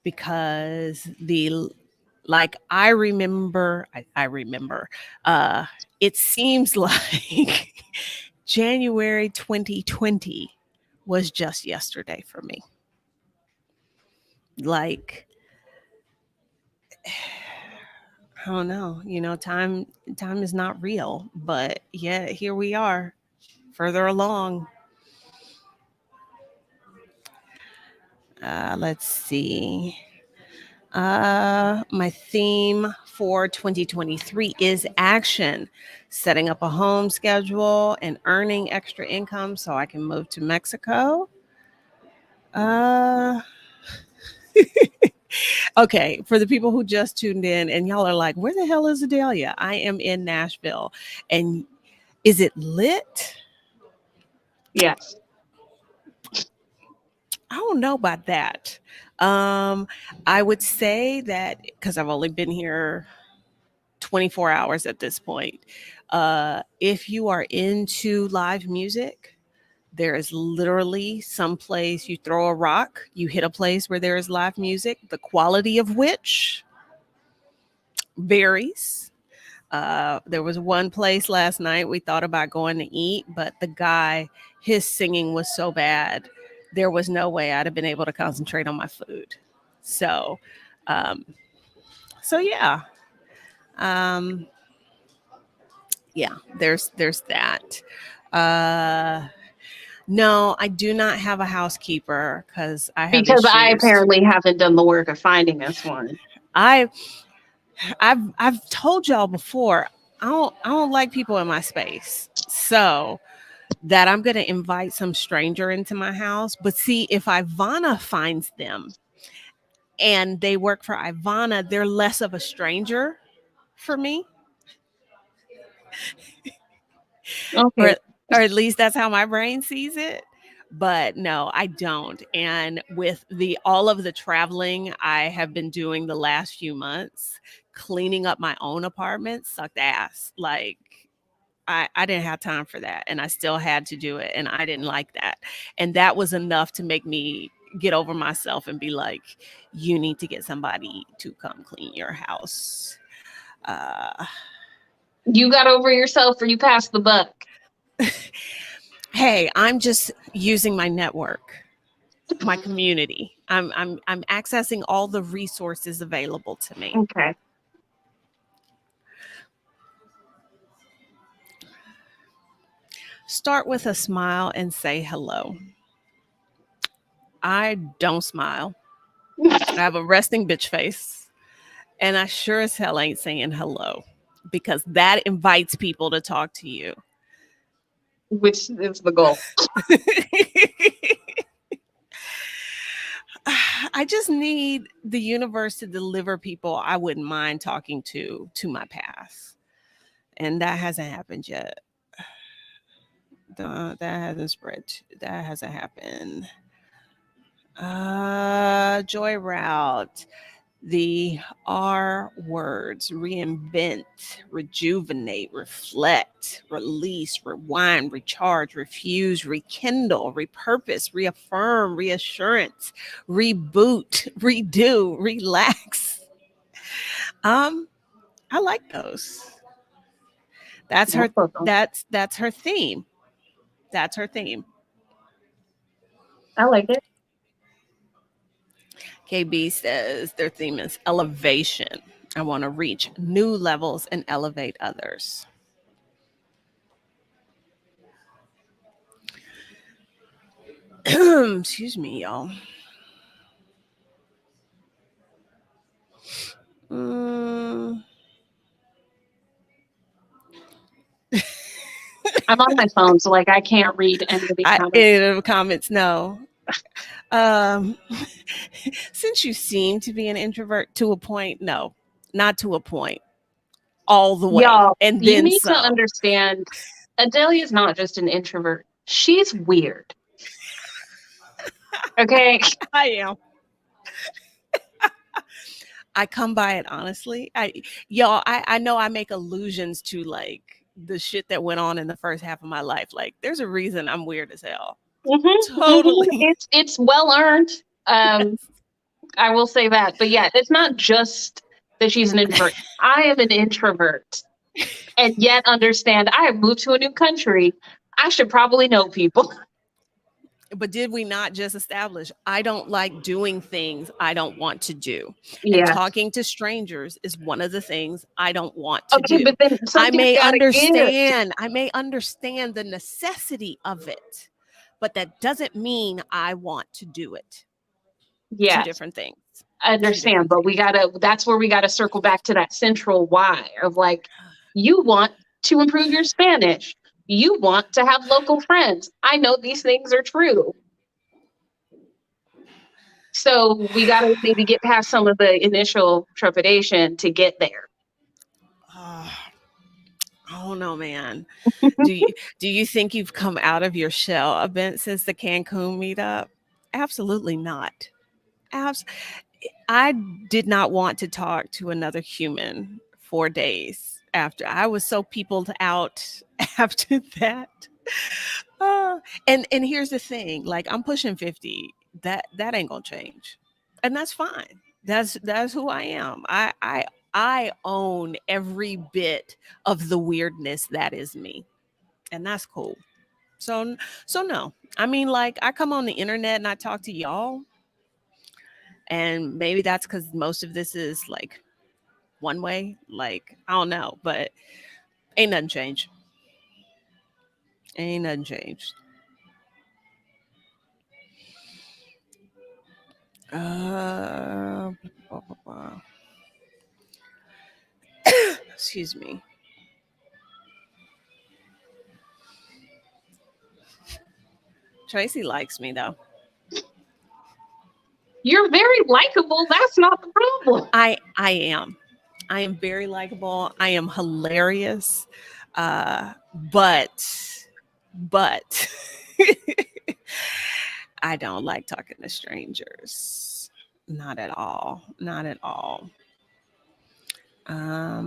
Because I remember, it seems like January 2020 was just yesterday for me. Like, I don't know, time is not real, but yeah, here we are, further along. Let's see. My theme for 2023 is action, setting up a home schedule and earning extra income so I can move to Mexico. Uh, okay, for the people who just tuned in and y'all are like, where the hell is Adelia? I am in Nashville. And is it lit? Yes. I don't know about that. I would say that because I've only been here 24 hours at this point. If you are into live music, there is literally some place you throw a rock, you hit a place where there is live music, the quality of which varies. There was one place last night we thought about going to eat, but the guy, his singing was so bad, there was no way I'd have been able to concentrate on my food. So, um, so yeah. Um, yeah, there's that. No, I do not have a housekeeper because I have Because I issues. apparently haven't done the work of finding us one. I I've told y'all before, I don't like people in my space. So that I'm going to invite some stranger into my house. But see, if Ivana finds them and they work for Ivana, they're less of a stranger for me. Okay. or or at least that's how my brain sees it. But no, I don't. And with the all of the traveling I have been doing the last few months, cleaning up my own apartment sucked ass. Like I didn't have time for that, and I still had to do it, and I didn't like that. And that was enough to make me get over myself and be like, you need to get somebody to come clean your house. uh You got over yourself or you passed the buck. hey, I'm just using my network, my community. I'm accessing all the resources available to me. Okay. Start with a smile and say hello. I don't smile. I have a resting bitch face, and I sure as hell ain't saying hello because that invites people to talk to you. Which is the goal. I just need the universe to deliver people I wouldn't mind talking to my past. And that hasn't happened yet. That hasn't spread. That hasn't happened. Joy route. The R words: reinvent, rejuvenate, reflect, release, rewind, recharge, refuse, rekindle, repurpose, reaffirm, reassurance, reboot, redo, relax. Um, I like those. That's her. Both of them. That's her theme. That's her theme. I like it. KB says their theme is elevation. I want to reach new levels and elevate others. Excuse me, y'all. Mm, I'm on my phone, so like I can't read any of these comments. any of the comments, no. Um, since you seem to be an introvert to a point, no, not to a point, all the way, Y'all, and you then need to some. understand Adelia is not just an introvert. She's weird. Okay. I am. I come by it honestly. I know I make allusions to like the shit that went on in the first half of my life. Like, there's a reason I'm weird as hell. Totally. It's well earned. I will say that. But yeah, it's not just that she's an introvert. I am an introvert. And yet understand I have moved to a new country. I should probably know people. But did we not just establish I don't like doing things I don't want to do? And Yeah. talking to strangers is one of the things I don't want to Okay, do. but then something's gotta give. I may understand the necessity of it, but that doesn't mean I want to do it. Two Yes, different things. I Two understand. different But we things. gotta that's where we gotta circle back to that central why of like, you want to improve your Spanish. You want to have local friends. I know these things are true. So we got to maybe get past some of the initial trepidation to get there. Oh, I don't know, man. Do you think you've come out of your shell a bit since the Cancun meetup? Absolutely not. Abs- I did not want to talk to another human for days after. I was so peopled out after that. Uh, and here's the thing, like, I'm pushing 50. That ain't gonna change. And that's fine. That's who I am. I own every bit of the weirdness that is me. And that's cool. So no. I mean, like, I come on the internet and I talk to y'all, and maybe that's because most of this is like one way. Like, I don't know, but ain't nothing changed. Ain't nothing changed. Uh, blah, blah, blah. Excuse me. Tracy likes me though. You're very likable. That's not the problem. I am. I am very likable. I am hilarious. But I don't like talking to strangers. Not at all. Not at all.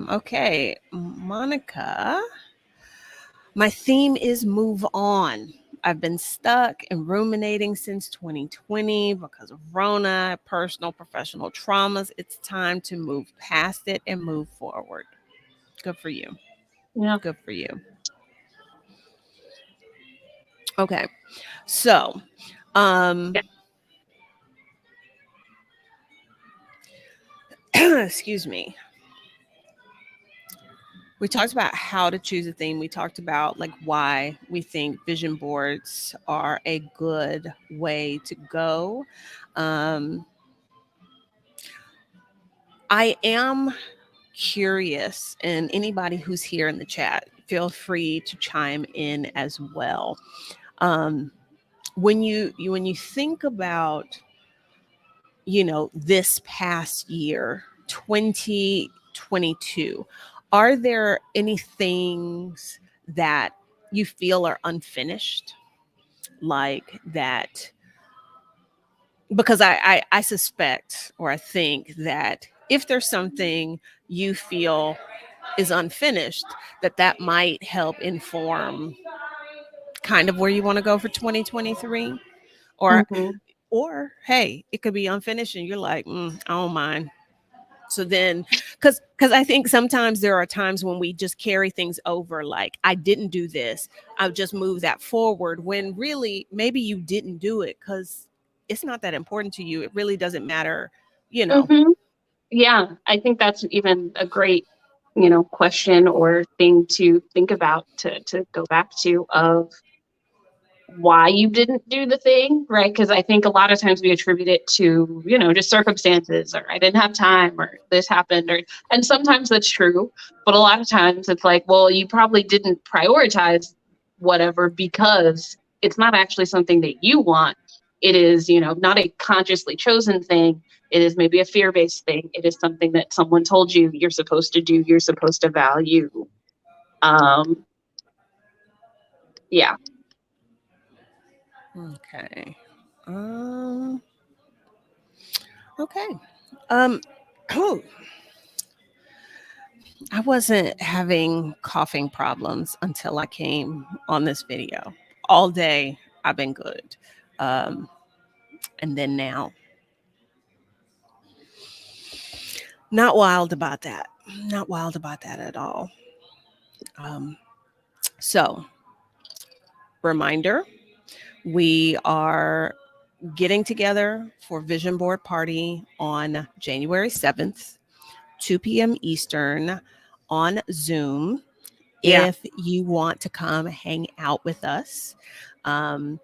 Okay, Monica. My theme is move on. I've been stuck and ruminating since 2020 because of Rona, personal, professional traumas. It's time to move past it and move forward. Good for you. Yeah. Good for you. Okay. So, um, Yeah. excuse me. We talked about how to choose a theme. We talked about like why we think vision boards are a good way to go. Um, I am curious, and anybody who's here in the chat, feel free to chime in as well. Um, when you think about, this past year, 2022, are there any things that you feel are unfinished, like that? Because I suspect, or I think that if there's something you feel is unfinished, that might help inform kind of where you want to go for 2023. or Hmm. or hey, it could be unfinished and you're like, I don't mind. So then, because I think sometimes there are times when we just carry things over, like, I didn't do this, I'll just move that forward, when really maybe you didn't do it because it's not that important to you. It really doesn't matter, you know. Hmm. Yeah, I think that's even a great, question or thing to think about, to go back to, of why you didn't do the thing, right? Because I think a lot of times we attribute it to, just circumstances, or I didn't have time, or this happened, and sometimes that's true, but a lot of times it's like, well, you probably didn't prioritize whatever because it's not actually something that you want. It is, not a consciously chosen thing. It is maybe a fear-based thing. It is something that someone told you you're supposed to do, you're supposed to value. Um, yeah. Okay. um okay. um oh, I wasn't having coughing problems until I came on this video. All day I've been good. um and then now, not wild about that. Not wild about that at all. um so, reminder, we are getting together for Vision Board Party on January 7th, 2 p.m. Eastern, on Zoom. Yeah. If you want to come hang out with us, um,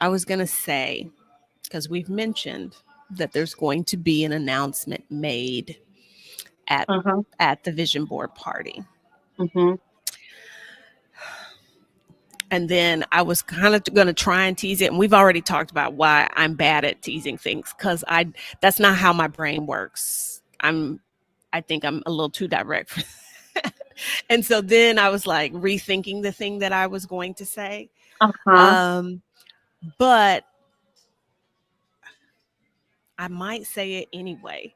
I was going to say, because we've mentioned that there's going to be an announcement made at Uh-huh. at the Vision Board Party. Hmm. And then I was kind of going to try and tease it. And we've already talked about why I'm bad at teasing things, because that's not how my brain works. I think I'm a little too direct for that. And so then I was like rethinking the thing that I was going to say. Uh-huh. Um, but I might say it anyway.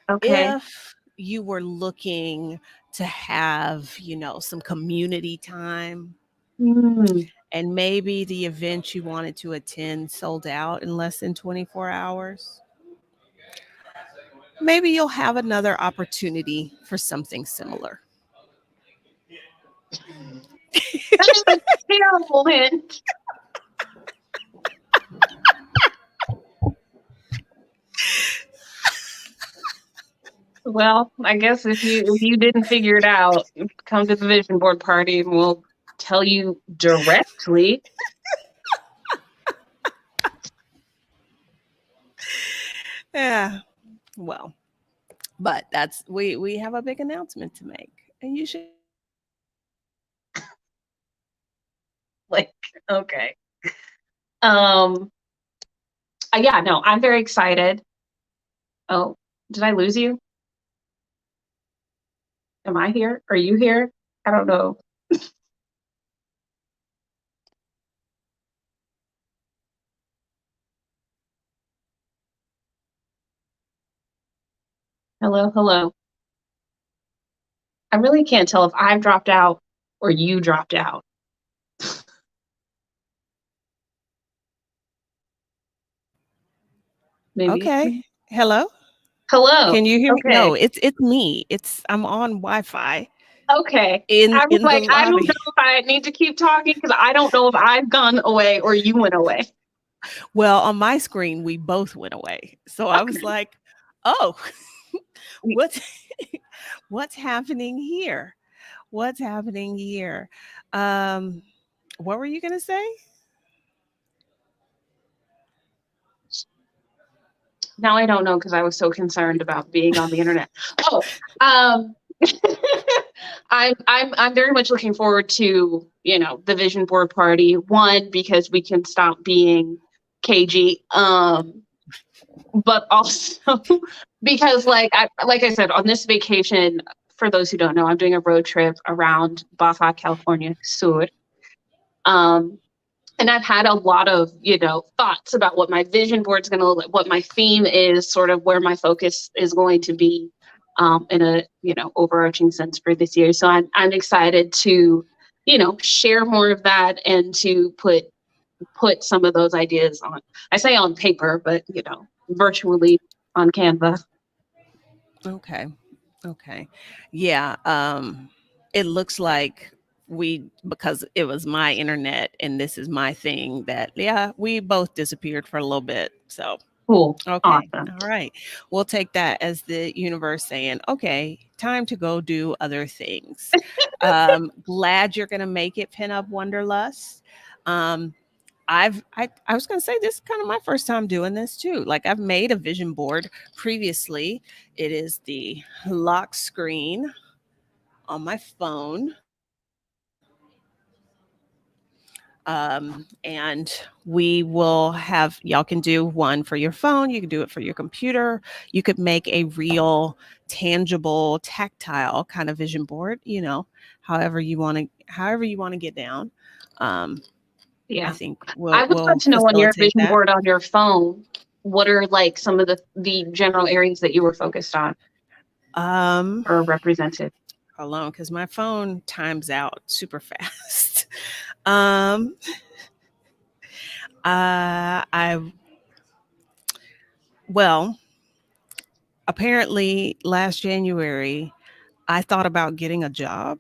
Okay. If you were looking to have, some community time, Mm. and maybe the event you wanted to attend sold out in less than 24 hours, maybe you'll have another opportunity for something similar. That is a terrible hint. Well, I guess if you didn't figure it out, come to the vision board party and we'll tell you directly. Yeah. Well, but that's we have a big announcement to make, and you should. Like, okay. Um, yeah, no, I'm very excited. Oh, did I lose you? Am I here? Are you here? I don't know. Hello, hello. I really can't tell if I've dropped out or you dropped out. Maybe. Okay. Hello. Hello. Can you hear me? Okay. No, it's me. I'm on Wi-Fi Okay. in I was in the like, I don't lobby. know if I need to keep talking because I don't know if I've gone away or you went away. Well, on my screen, we both went away. So I was Okay. like, "Oh, what's what's happening here? What's happening here?" Um, what were you gonna say? Now I don't know because I was so concerned about being on the internet. Oh, um, I'm very much looking forward to, you know, the vision board party. One, because we can stop being cagey. But also because like I said, on this vacation, for those who don't know, I'm doing a road trip around Baja California Sur. Um, and I've had a lot of, you know, thoughts about what my vision board is going to look like, what my theme is, sort of where my focus is going to be, in a, you know, overarching sense for this year. So I'm excited to, you know, share more of that and to put some of those ideas on, I say on paper, but, you know, virtually on Canva. Okay. Okay. Yeah. It looks like because it was my internet and this is my thing, that, yeah, we both disappeared for a little bit. So, Cool. okay. Awesome. All right. We'll take that as the universe saying, okay, time to go do other things. Glad you're going to make it, Pin Up Wanderlust. Um, I was gonna say this is kind of my first time doing this too. Like, I've made a vision board previously. It is the lock screen on my phone. And we will have, y'all can do one for your phone, you can do it for your computer, you could make a real tangible tactile kind of vision board, you know, however you want to get down. um, I Yeah. think I would we'll love to know on your facilitate vision that. board on your phone, what are like some of the general areas that you were focused on um or represented? Alone, because my phone times out super fast. um I Well, apparently last January I thought about getting a job.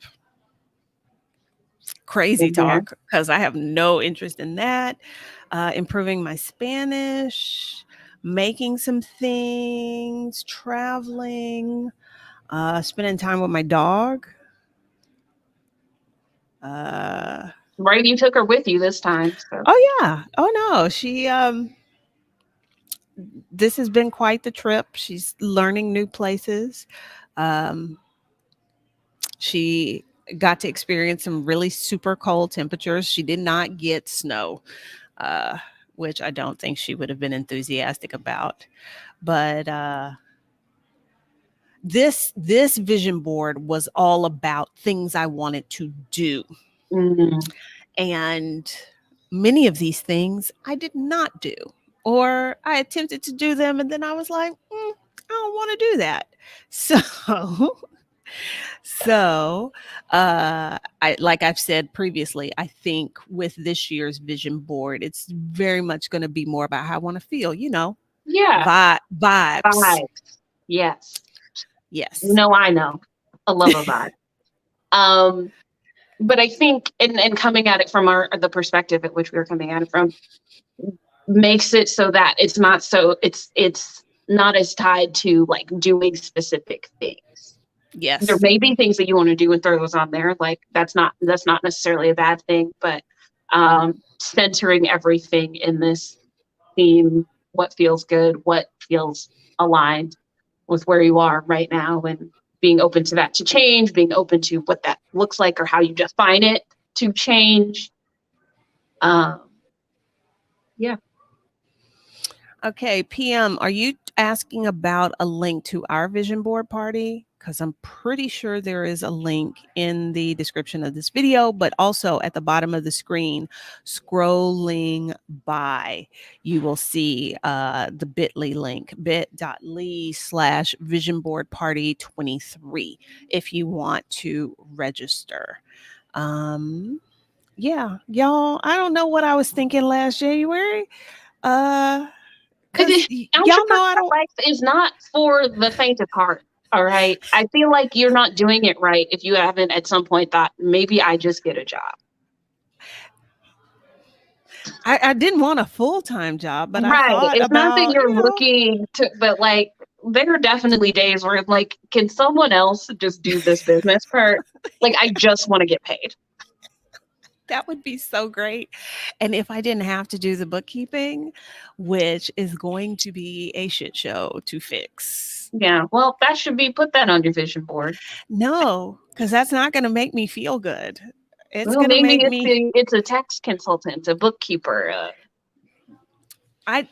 Crazy In there. talk, because I have no interest in that. Improving my Spanish, making some things, traveling, spending time with my dog. Uh, Right, you took her with you this time. So oh yeah. Oh no, this has been quite the trip. She's learning new places. Um, she got to experience some really super cold temperatures. She did not get snow, uh, which I don't think she would have been enthusiastic about. But this vision board was all about things I wanted to do, mm, and many of these things I did not do, or I attempted to do them, and then I was like, I don't want to do that. So, so I, like I've said previously, I think with this year's vision board, it's very much going to be more about how I want to feel. You know, yeah, vibes. vibes. Yes. Yes. No, I know. I love a vibe. Um, but I think and coming at it from the perspective at which we were coming at it from makes it so that it's not as tied to like doing specific things. There Yes. may be things that you want to do and throw those on there. Like that's not necessarily a bad thing, but centering everything in this theme, what feels good, what feels aligned with where you are right now, and being open to that to change, being open to what that looks like or how you define it to change. Um, yeah. Okay, PM, are you asking about a link to our vision board party? Because I'm pretty sure there is a link in the description of this video, but also at the bottom of the screen, scrolling by, you will see the bit.ly link, bit.ly/vision board party 23, if you want to register. Yeah, y'all, I don't know what I was thinking last January. Uh, because y'all know I Entrepreneur don't. life is not for the faint of heart. All right. I feel like you're not doing it right if you haven't at some point thought maybe I just get a job. I didn't want a full-time job, but I Right. thought It's not that about, you're looking to, but like there are definitely days where I'm like, can someone else just do this business part? Like I just want to get paid. That would be so great. And if I didn't have to do the bookkeeping, which is going to be a shit show to fix. Yeah, well, that should be put that on your vision board. No, because that's not going to make me feel good. It's Well, going to maybe make me. it's a tax consultant, a bookkeeper. I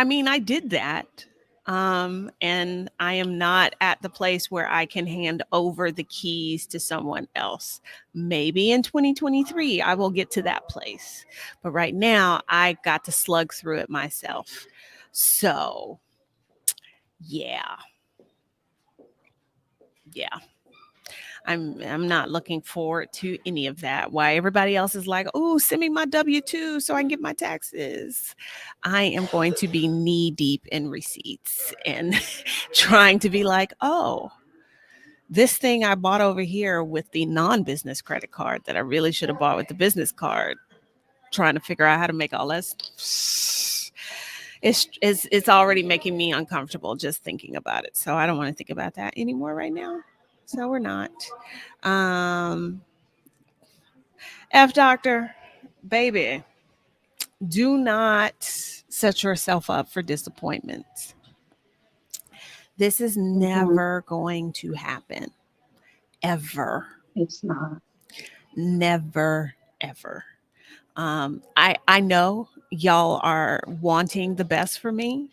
mean, I did that. And I am not at the place where I can hand over the keys to someone else. Maybe in 2023, I will get to that place. But right now, I got to slug through it myself. So, yeah. Yeah. I'm not looking forward to any of that. Why everybody else is like, oh, send me my W-2 so I can get my taxes. I am going to be knee deep in receipts and trying to be like, oh, this thing I bought over here with the non-business credit card that I really should have bought with the business card, trying to figure out how to make all this. It's already making me uncomfortable just thinking about it. So I don't want to think about that anymore right now. So we're not. Um, F Doctor, baby, do not set yourself up for disappointment. This is never going to happen. Ever. It's not. Never, ever. I know y'all are wanting the best for me,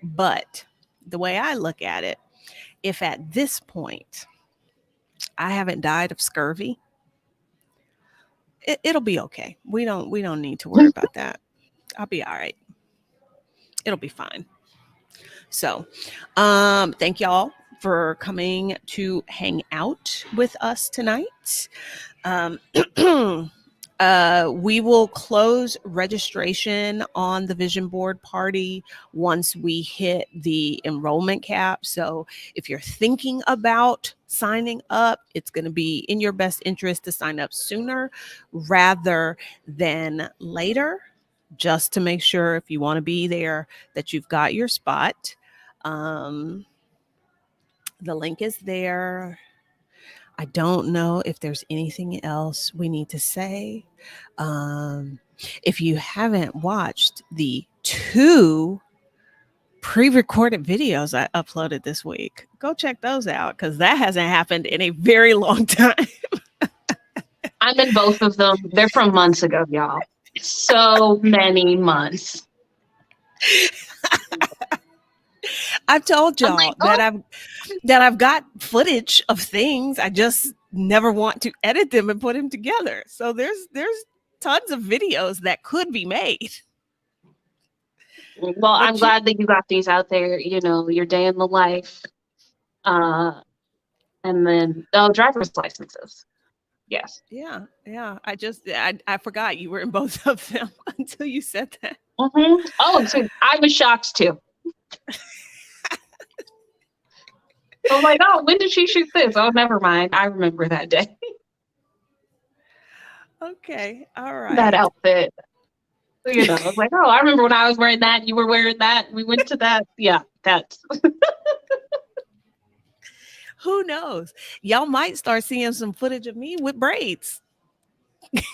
but the way I look at it, if at this point I haven't died of scurvy, it'll be okay. We don't need to worry about that. I'll be all right. It'll be fine. So, thank y'all for coming to hang out with us tonight. We will close registration on the vision board party once we hit the enrollment cap. So if you're thinking about signing up, it's going to be in your best interest to sign up sooner rather than later, just to make sure if you want to be there that you've got your spot. The link is there. I don't know if there's anything else we need to say. If you haven't watched the 2 pre-recorded videos I uploaded this week, go check those out because that hasn't happened in a very long time. I'm in both of them. They're from months ago, y'all. So many months. I've told y'all like, oh. that I've got footage of things. I just never want to edit them and put them together. So there's tons of videos that could be made. Well, but I'm glad that you got these out there, your day in the life. And then driver's licenses. Yes. Yeah. I forgot you were in both of them until you said that. Mm-hmm. Oh, so I was shocked too. I was like, oh, when did she shoot this? Oh, never mind. I remember that day. Okay. All right. That outfit. I was like, oh, I remember when I was wearing that. You were wearing that. We went to that. Yeah, that's. Who knows? Y'all might start seeing some footage of me with braids. Because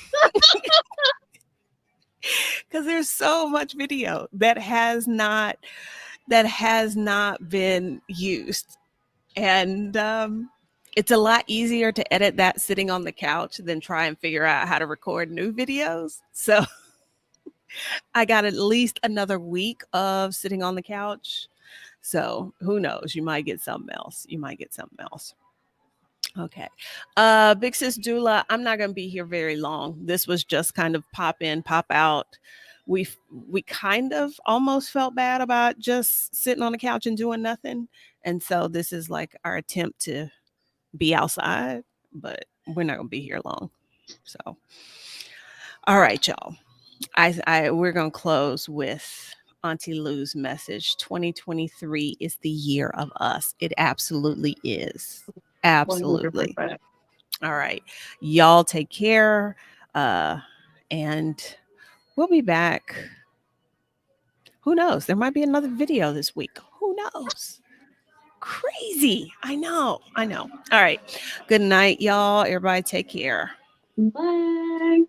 there's so much video that has not been used. And it's a lot easier to edit that sitting on the couch than try and figure out how to record new videos. So I got at least another week of sitting on the couch. So who knows? You might get something else. Okay. Big Sis Dula, I'm not going to be here very long. This was just kind of pop in, pop out. We kind of almost felt bad about just sitting on the couch and doing nothing. And so this is like our attempt to be outside, but we're not going to be here long. So, all right, y'all. We're going to close with Auntie Lou's message. 2023 is the year of us. It absolutely is. Absolutely. 100%. All right. Y'all take care. And we'll be back. Who knows? There might be another video this week. Who knows? Crazy. I know. All right. Good night, y'all. Everybody take care. Bye.